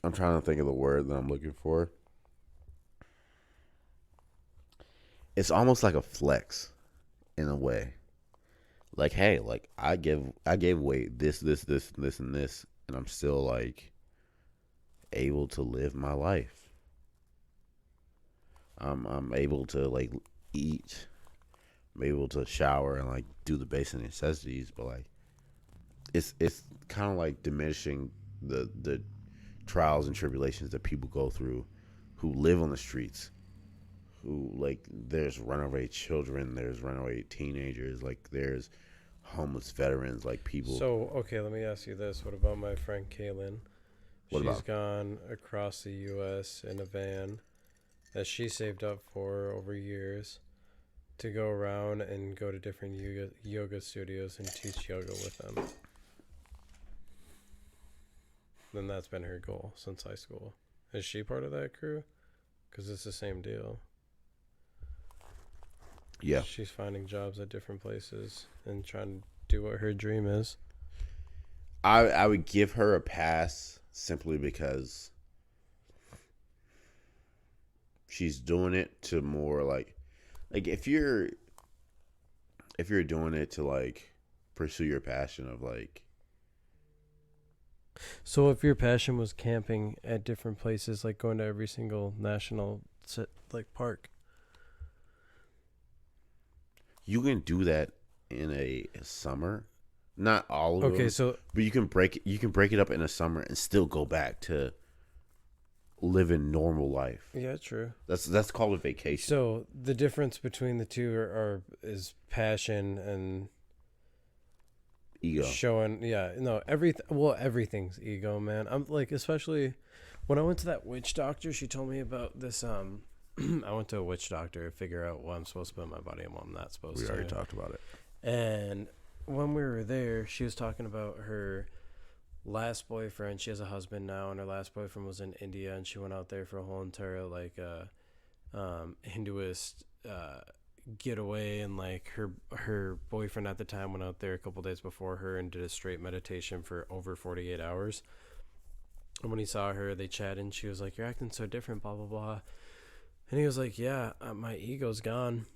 B: I'm trying to think of the word that I'm looking for. It's almost like a flex, in a way. Like, hey, like I gave away this, and this, and I'm still like able to live my life. I'm able to like eat. I'm able to shower and like do the basic necessities, but like it's kind of like diminishing the trials and tribulations that people go through who live on the streets, who like there's runaway children, there's runaway teenagers, like there's homeless veterans, like people.
A: So okay, let me ask you this: what about my friend Kaylin? She's gone across the U.S. in a van that she saved up for over years to go around and go to different yoga studios and teach yoga with them. Then that's been her goal since high school. Is she part of that crew? Because it's the same deal.
B: Yeah.
A: She's finding jobs at different places and trying to do what her dream is.
B: I would give her a pass simply because she's doing it to more like if you're doing it to like pursue your passion of like.
A: So if your passion was camping at different places, like going to every single national like park,
B: You can do that in a summer, not all of them.
A: so
B: But you can break it up in a summer and still go back to living normal life.
A: yeah, true.
B: That's called a vacation.
A: So the difference between the two is passion and
B: Ego.
A: showing. Yeah, no, everything's ego, man. I'm like, especially when I went to that witch doctor, she told me about this. I went to a witch doctor to figure out what I'm supposed to put in my body and what I'm not supposed to.
B: We already talked about it.
A: And when we were there, she was talking about her last boyfriend. She has a husband now, and her last boyfriend was in India, and she went out there for a whole entire like Hinduist getaway, and like her boyfriend at the time went out there a couple days before her and did a straight meditation for over 48 hours. And when he saw her, they chatted, and she was like, "You're acting so different, blah blah blah." And he was like, "Yeah, my ego's gone.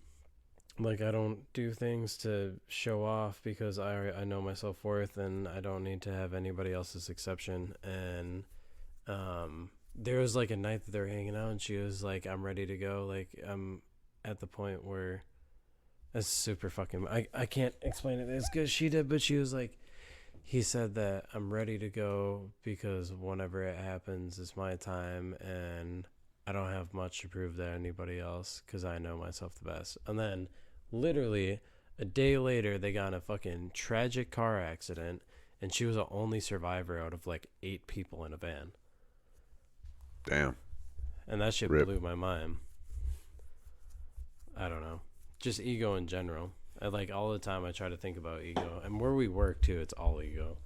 A: Like, I don't do things to show off because I know my self-worth, and I don't need to have anybody else's exception." And there was like a night that they were hanging out, and she was like, "I'm ready to go. Like, I'm at the point where it's super fucking." I can't explain it as good as she did, but she was like, he said that I'm ready to go because whenever it happens, it's my time, and I don't have much to prove to anybody else because I know myself the best. And then literally a day later, they got in a fucking tragic car accident, and she was the only survivor out of like 8 people in a van.
B: Damn.
A: And that shit
B: Rip.
A: blew my mind. I don't know. Just ego in general. I like all the time I try to think about ego. And where we work too, it's all ego.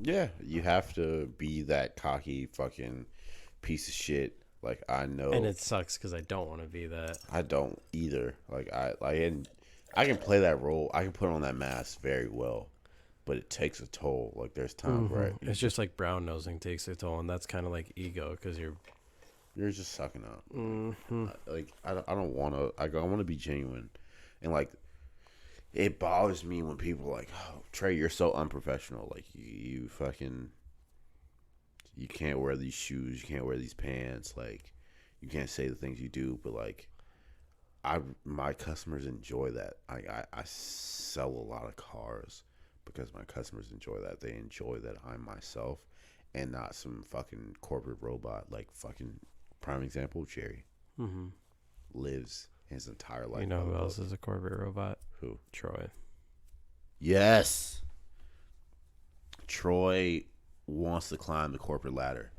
B: Yeah, you have to be that cocky fucking piece of shit. Like, I know.
A: And it sucks because I don't want to be that.
B: I don't either. Like, I can play that role. I can put on that mask very well, but it takes a toll. Like, there's times where
A: It's just like brown nosing takes a toll, and that's kind of like ego because you're
B: just sucking up. Like, I don't want to. I want to be genuine, and like, it bothers me when people are like, "Oh, Trey, you're so unprofessional. Like, you fucking, you can't wear these shoes. You can't wear these pants. Like, you can't say the things you do." But like, my customers enjoy that. I sell a lot of cars because my customers enjoy that. They enjoy that I'm myself and not some fucking corporate robot. Like, fucking prime example, Jerry lives his entire life.
A: You know who else is a corporate robot?
B: Who?
A: Troy.
B: Yes. Troy wants to climb the corporate ladder,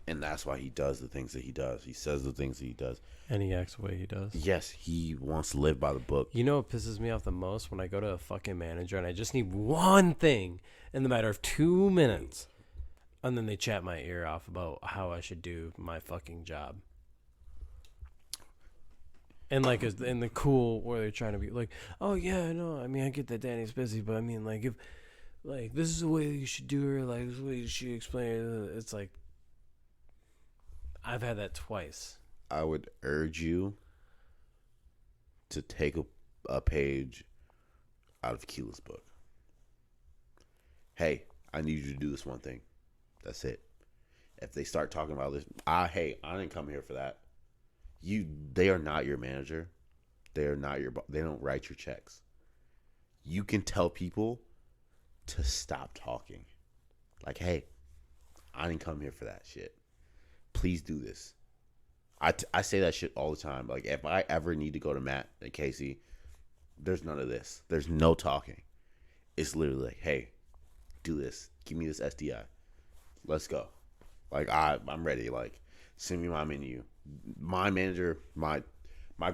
B: and that's why he does the things that he does. He says the things that he does.
A: And he acts the way he does.
B: Yes, he wants to live by the book.
A: You know what pisses me off the most? When I go to a fucking manager and I just need one thing in the matter of 2 minutes, and then they chat my ear off about how I should do my fucking job. And like in the cool where they're trying to be like, "Oh yeah, no, I mean I get that Danny's busy, but I mean like if like this is the way you should do it, like this is the way you should explain it." It's like I've had that twice.
B: I would urge you to take a page out of Keela's book. Hey, I need you to do this one thing. That's it. If they start talking about this, I didn't come here for that. They are not your manager. They are not they don't write your checks. You can tell people to stop talking. Like, hey, I didn't come here for that shit. Please do this. I say that shit all the time. Like, if I ever need to go to Matt and Casey, there's none of this. There's no talking. It's literally like, hey, do this. Give me this SDI. Let's go. Like, I'm ready. Like, send me my menu. My manager, my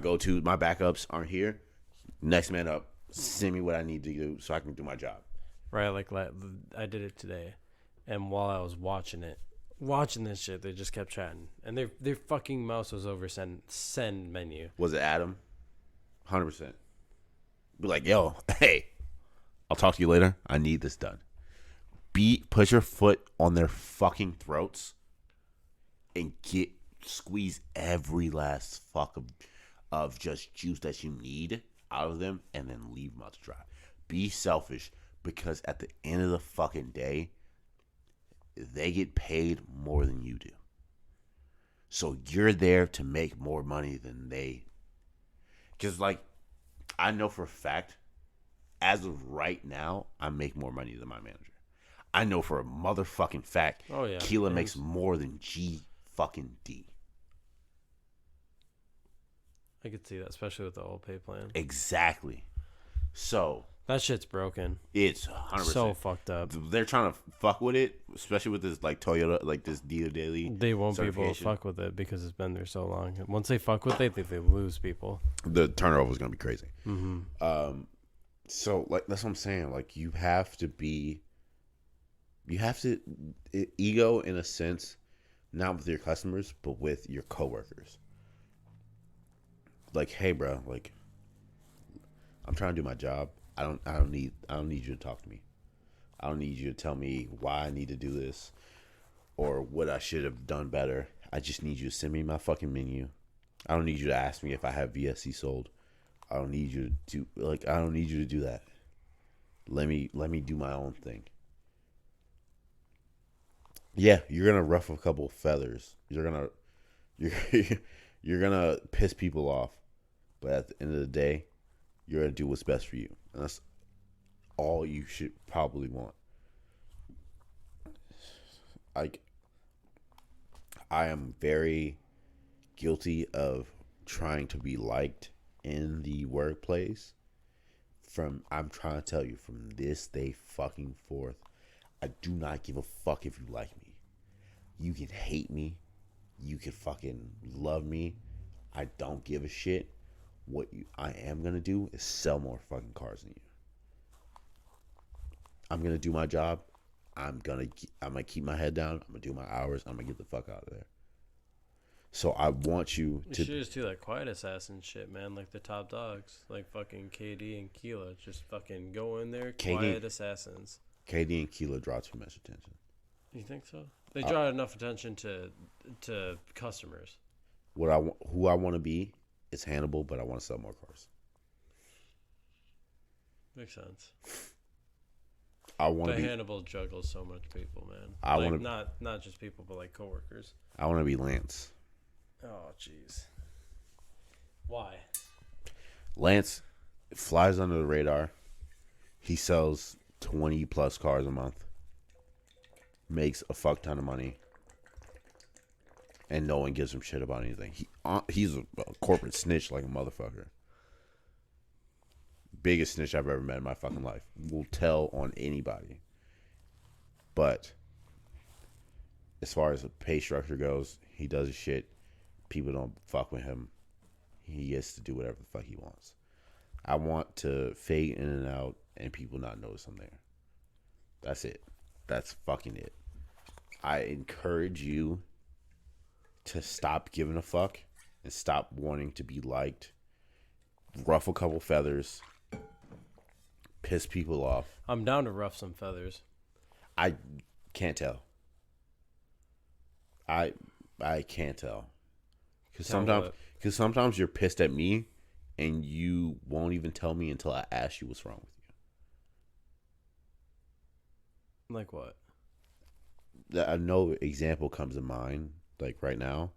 B: go-to, my backups aren't here. Next man up. Send me what I need to do so I can do my job.
A: Right, like I did it today, and while I was watching this shit, they just kept chatting, and their fucking mouse was over send menu.
B: Was it Adam? 100%. Be like, yo, hey, I'll talk to you later. I need this done. Put your foot on their fucking throats and squeeze every last fuck of just juice that you need out of them, and then leave them out to dry. Be selfish, because at the end of the fucking day, they get paid more than you do. So you're there to make more money than they. Because, like, I know for a fact, as of right now, I make more money than my manager. I know for a motherfucking fact, Keela makes more than G fucking D.
A: I could see that, especially with the old pay plan.
B: Exactly. So
A: that shit's broken.
B: It's 100%
A: so fucked up.
B: They're trying to fuck with it, especially with this like Toyota, like this dealer daily.
A: They won't be able to fuck with it because it's been there so long. Once they fuck with it, they lose people.
B: The turnover is gonna be crazy. Mm-hmm. So like that's what I'm saying. Like you have to ego in a sense, not with your customers, but with your coworkers. Like, hey, bro, like, I'm trying to do my job. I don't need you to talk to me. I don't need you to tell me why I need to do this or what I should have done better. I just need you to send me my fucking menu. I don't need you to ask me if I have VSC sold. I don't need you to do that. Let me do my own thing. Yeah, you're gonna ruffle a couple of feathers. You're gonna piss people off, but at the end of the day, you're gonna do what's best for you, and that's all you should probably want. Like, I am very guilty of trying to be liked in the workplace. I'm trying to tell you, from this day fucking forth, I do not give a fuck if you like me. You can hate me. You can fucking love me. I don't give a shit. What I am going to do is sell more fucking cars than you. I'm going to do my job. I'm going to keep my head down. I'm going to do my hours. I'm going to get the fuck out of there. So I want you to...
A: You should just do that quiet assassin shit, man. Like the top dogs. Like fucking KD and Keela. Just fucking go in there. Quiet assassins.
B: KD and Keela draw too much attention.
A: You think so? They draw enough attention to customers.
B: Who I want to be is Hannibal, but I want to sell more cars.
A: Makes sense.
B: But
A: Hannibal juggles so much people, man. Not just people, but like coworkers.
B: I want to be Lance.
A: Oh, jeez. Why?
B: Lance flies under the radar. He sells 20 plus cars a month. Makes a fuck ton of money. And no one gives him shit about anything. He's a corporate snitch like a motherfucker. Biggest snitch I've ever met in my fucking life. Will tell on anybody. But as far as the pay structure goes, he does his shit. People don't fuck with him. He gets to do whatever the fuck he wants. I want to fade in and out and people not notice I'm there. That's it. That's fucking it. I encourage you to stop giving a fuck and stop wanting to be liked. Ruffle a couple feathers. Piss people off.
A: I'm down to ruff some feathers.
B: I can't tell. I can't tell. Because sometimes you're pissed at me and you won't even tell me until I ask you what's wrong with you.
A: Like what?
B: No example comes to mind, like right now.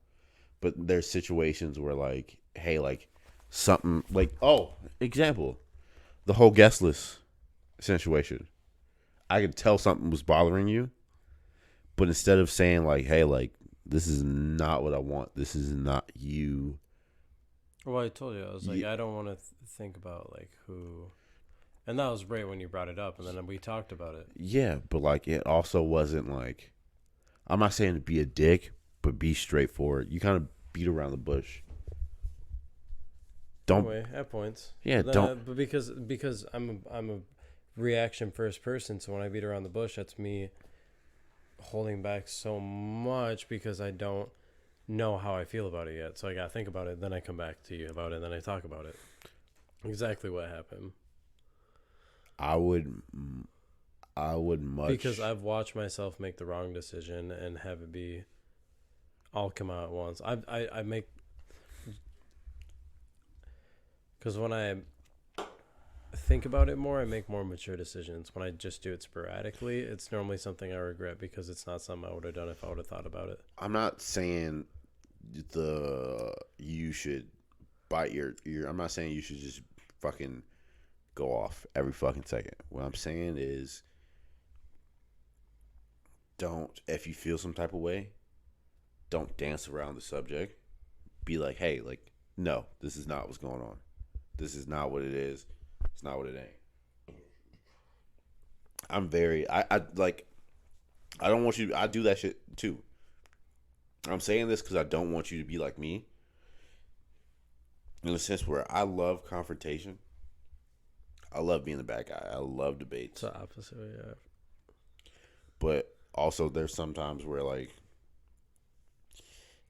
B: But there's situations where like, hey, like something like, example. The whole guest list situation. I could tell something was bothering you. But instead of saying like, hey, like, this is not what I want. This is not you.
A: Well, I told you. I was like, I don't want to think about like who. And that was right when you brought it up. And then we talked about it.
B: Yeah, but like it also wasn't like, I'm not saying to be a dick, but be straightforward. You kind of beat around the bush. Don't
A: anyway, at points.
B: Yeah, don't.
A: But because I'm a reaction first person, so when I beat around the bush, that's me holding back so much because I don't know how I feel about it yet. So I gotta think about it, then I come back to you about it, then I talk about it. Exactly what happened.
B: I would much,
A: because I've watched myself make the wrong decision and have it be all come out at once. I make, because when I think about it more, I make more mature decisions. When I just do it sporadically, it's normally something I regret because it's not something I would have done if I would have thought about it.
B: I'm not saying you should bite your I'm not saying you should just fucking go off every fucking second. What I'm saying is, if you feel some type of way, don't dance around the subject. Be like, hey, like, no, this is not what's going on. This is not what it is. It's not what it ain't. I don't want you, I do that shit too. I'm saying this because I don't want you to be like me. In a sense where I love confrontation. I love being the bad guy. I love debates.
A: It's the opposite, yeah.
B: But also there's sometimes where, like,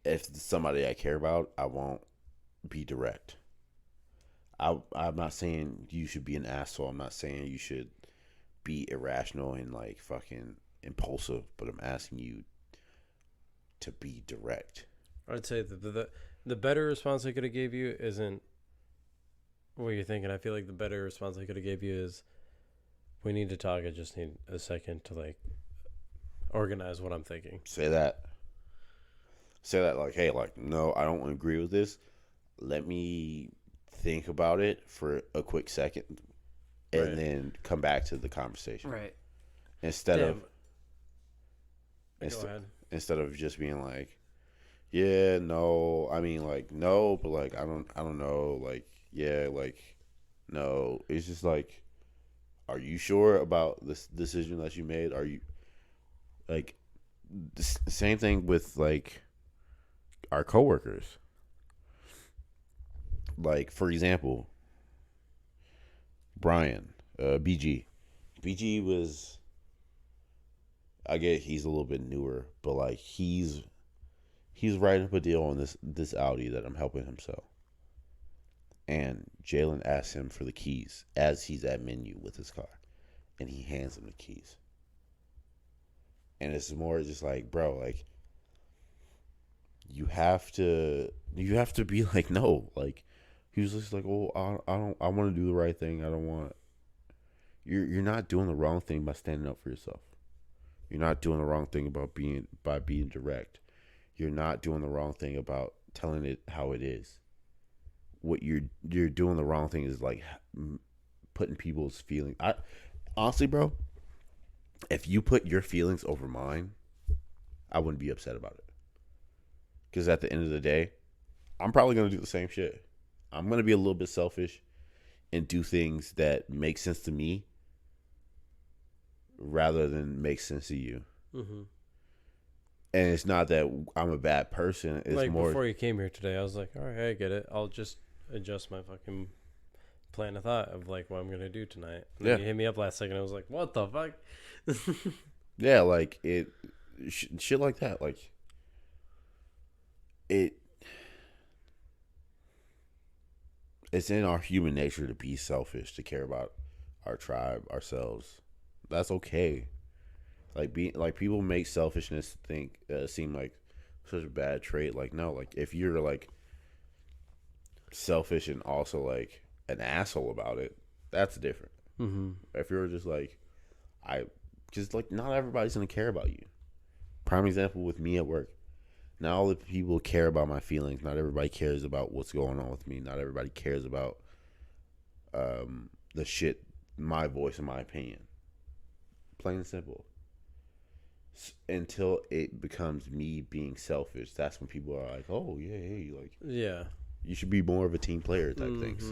B: if it's somebody I care about, I won't be direct. I'm not saying you should be an asshole. I'm not saying you should be irrational and, like, fucking impulsive. But I'm asking you to be direct.
A: I'd say that the better response I could have gave you isn't what you're thinking. I feel like the better response I could have gave you is, we need to talk. I just need a second to, like, organize what I'm thinking.
B: Say that like, hey, like, no, I don't agree with this. Let me think about it for a quick second and then come back to the conversation.
A: Right.
B: Instead
A: Instead
B: of just being like, yeah, no, I mean, like, no, but, like, I don't know, like, yeah, like, no. It's just like, are you sure about this decision that you made? Are you, like, the same thing with, like, our coworkers. Like, for example, Brian, BG. BG was, I get he's a little bit newer, but, like, he's writing up a deal on this Audi that I'm helping him sell. And Jalen asks him for the keys as he's at menu with his car. And he hands him the keys. And it's more just like, bro, like, you have to be like, no. Like, he was just like, oh, I want to do the right thing. I don't want. You're not doing the wrong thing by standing up for yourself. You're not doing the wrong thing by being direct. You're not doing the wrong thing about telling it how it is. What you're doing the wrong thing is, like, putting people's feelings. Honestly, bro, if you put your feelings over mine, I wouldn't be upset about it. Because at the end of the day, I'm probably going to do the same shit. I'm going to be a little bit selfish and do things that make sense to me rather than make sense to you. Mm-hmm. And it's not that I'm a bad person. It's
A: like,
B: more,
A: before you came here today, I was like, all right, I get it. I'll just adjust my fucking plan of thought of, like, what I'm going to do tonight. And then you hit me up last second. I was like, what the fuck?
B: Yeah, like, shit like that. Like, it's in our human nature to be selfish, to care about our tribe, ourselves. That's okay. Like, people make selfishness seem like such a bad trait. Like, no, like, if you're, like, selfish and also, like, an asshole about it, that's different. Mm-hmm. If you're just like, because, like, not everybody's gonna care about you. Prime example with me at work. Not all the people care about my feelings. Not everybody cares about what's going on with me. Not everybody cares about the shit, my voice and my opinion. Plain and simple. Until it becomes me being selfish, that's when people are like, oh, yeah, hey, like, yeah, you should be more of a team player type things.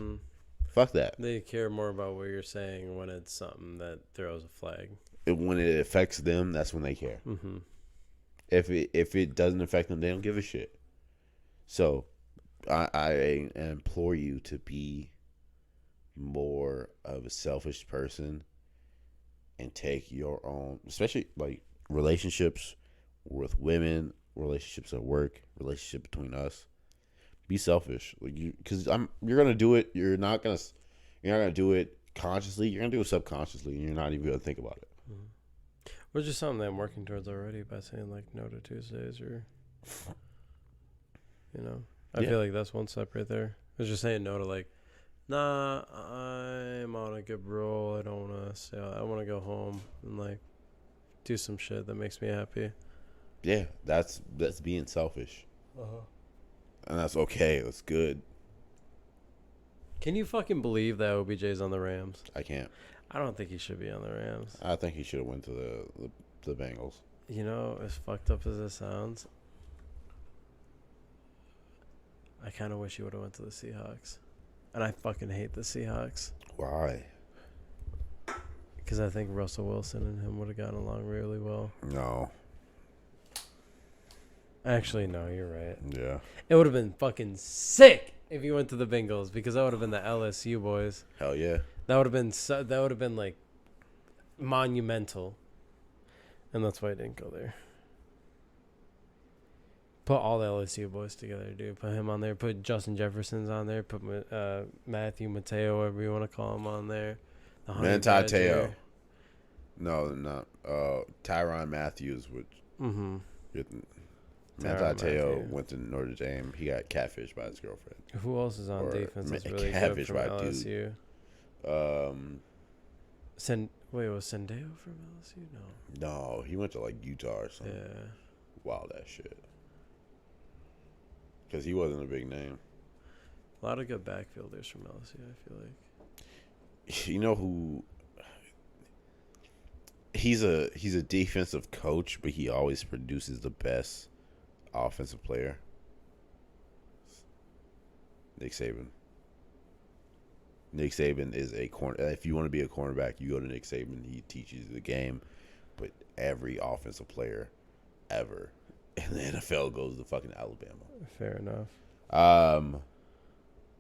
B: Fuck that.
A: They care more about what you're saying when it's something that throws a flag.
B: When it affects them, that's when they care. Mm-hmm. If it doesn't affect them, they don't give a shit. So I implore you to be more of a selfish person and take your own, especially, like, relationships with women, relationships at work, relationship between us. Be selfish, like, because you're gonna do it. You're not gonna do it consciously, you're gonna do it subconsciously, and you're not even gonna think about it.
A: Which is something that I'm working towards already by saying like no to Tuesdays or, I feel like that's one step right there. It's just saying no to like, nah, I'm on a good roll. I don't want to stay out. I want to go home and like do some shit that makes me happy.
B: Yeah, that's being selfish. And that's okay. That's good.
A: Can you fucking believe that OBJ's on the Rams?
B: I can't.
A: I don't think he should be on the Rams.
B: I think he should have went to the Bengals.
A: As fucked up as it sounds, I kind of wish he would have went to the Seahawks. And I fucking hate the Seahawks.
B: Why?
A: Because I think Russell Wilson and him would have gotten along really well.
B: No.
A: Actually, no, you're right.
B: Yeah.
A: It would have been fucking sick if he went to the Bengals because that would have been the LSU boys.
B: Hell yeah.
A: That would have been like monumental. And that's why I didn't go there. Put all the LSU boys together, dude. Put him on there. Put Justin Jefferson's on there. Put Matthew Mateo, whatever you want to call him, on there.
B: Mateo. No, not Tyrann Matthews, which Mateo went to Notre Dame. He got catfished by his girlfriend.
A: Who else is on defense that's really good from LSU? Was Sendeo from LSU?
B: No, he went to like Utah or something.
A: Yeah.
B: Wild ass shit. Because he wasn't a big name.
A: A lot of good backfielders from LSU, I feel like.
B: You know who? He's a defensive coach, but he always produces the best offensive player. Nick Saban. Nick Saban is a corner. If you want to be a cornerback, you go to Nick Saban. He teaches you the game. But every offensive player ever in the NFL goes to fucking Alabama.
A: Fair enough.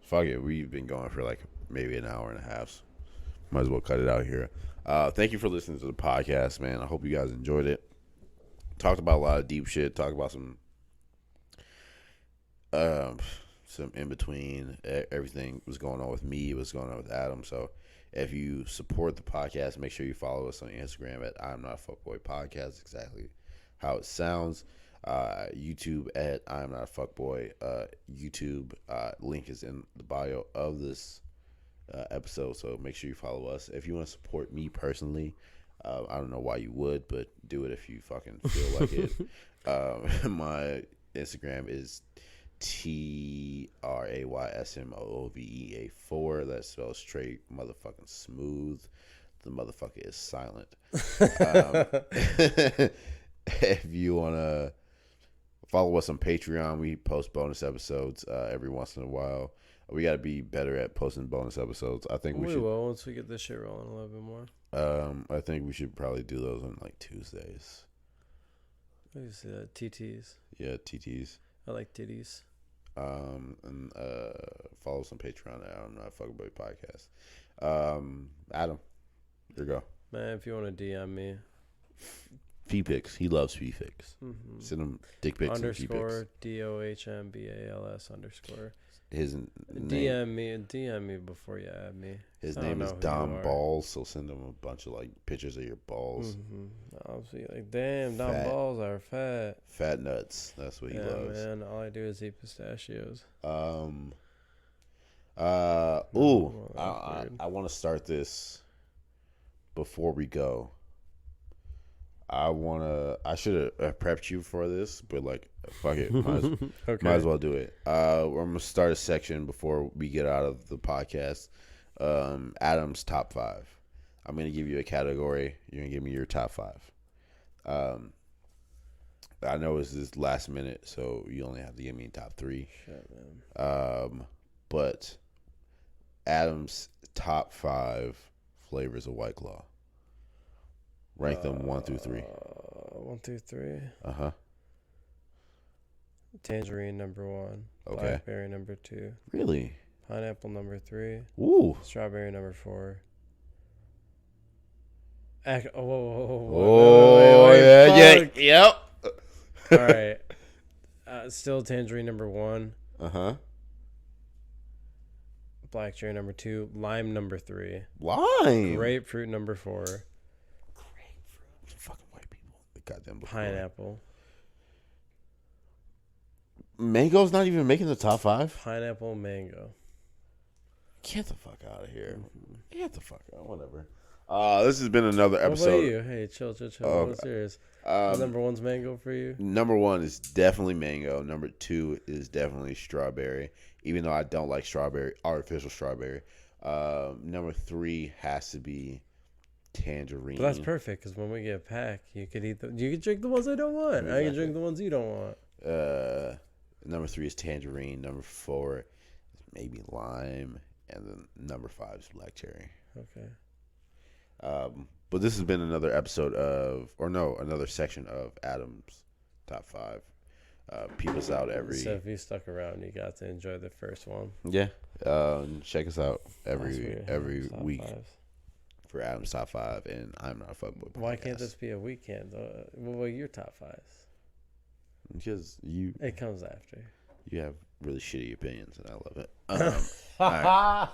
B: Fuck it. We've been going for like maybe an hour and a half. So might as well cut it out here. Thank you for listening to the podcast, man. I hope you guys enjoyed it. Talked about a lot of deep shit. Talked about some in between. Everything was going on with me. What's going on with Adam. So if you support the podcast, make sure you follow us on Instagram at I'm Not a Fuckboy Podcast. Exactly how it sounds. YouTube at I'm Not a Fuckboy. YouTube link is in the bio of this episode, so make sure you follow us. If you want to support me personally, I don't know why you would, but do it if you fucking feel like it. My Instagram is TRAYSMOOVEA4. That spells straight motherfucking smooth. The motherfucker is silent. If you want to follow us on Patreon, we post bonus episodes every once in a while. We got to be better at posting bonus episodes. I think we should.
A: Will once we get this shit rolling a little bit more.
B: I think we should probably do those on like Tuesdays.
A: What do you say that? TTs.
B: Yeah, TTs.
A: I like titties.
B: And follow us on Patreon at I'm Not a Fuckboy Podcast. Adam, here you go.
A: Man, if you want to DM me.
B: Fee pics. He loves fee pics.
A: Mm-hmm.
B: Send him dick pics and fee pics.
A: _DOHMBALS_.
B: His
A: DM me before you add me.
B: His name is Dom Balls, so send him a bunch of like pictures of your balls.
A: I'll see like, damn, Dom Balls are fat.
B: Fat nuts. That's what he loves.
A: Man, all I do is eat pistachios.
B: I want to start this before we go. I should have prepped you for this, but like, fuck it. Might as well do it. I'm going to start a section before we get out of the podcast. Adam's top 5. I'm going to give you a category. You're going to give me your top 5. I know this is last minute, so you only have to give me top 3.
A: Shit, man.
B: But Adam's top 5 flavors of White Claw. Rank them 1 through 3.
A: 1 through 3.
B: Uh-huh.
A: Tangerine number 1.
B: Okay.
A: Blackberry number 2.
B: Really?
A: Pineapple number 3.
B: Ooh.
A: Strawberry number 4.
B: Yep.
A: All right. Still tangerine number 1.
B: Uh-huh.
A: Black cherry number 2. Lime number 3.
B: Lime.
A: Grapefruit number 4.
B: Grapefruit. Fucking white people. The goddamn
A: Pineapple.
B: Mango's not even making the top 5.
A: Pineapple, mango.
B: Get the fuck out of here. Get the fuck out. Whatever. This has been another episode.
A: What about you? Hey, chill. What's yours? Number 1's mango for you?
B: Number 1 is definitely mango. Number 2 is definitely strawberry, even though I don't like artificial strawberry. Number 3 has to be tangerine.
A: But that's perfect, because when we get a pack, you could drink the ones I don't want. Exactly. I can drink the ones you don't want.
B: Number 3 is tangerine. Number 4 is maybe lime. And then number 5 is black cherry.
A: Okay.
B: But this has been another episode another section of Adam's Top 5. Peep us out
A: So if you stuck around, you got to enjoy the first one.
B: Yeah. Check us out every week for Adam's Top 5. And I'm Not a Fuckboy.
A: Why can't this be a weekend? What are your top 5s?
B: Because
A: it comes after.
B: You have really shitty opinions, and I love it. All right.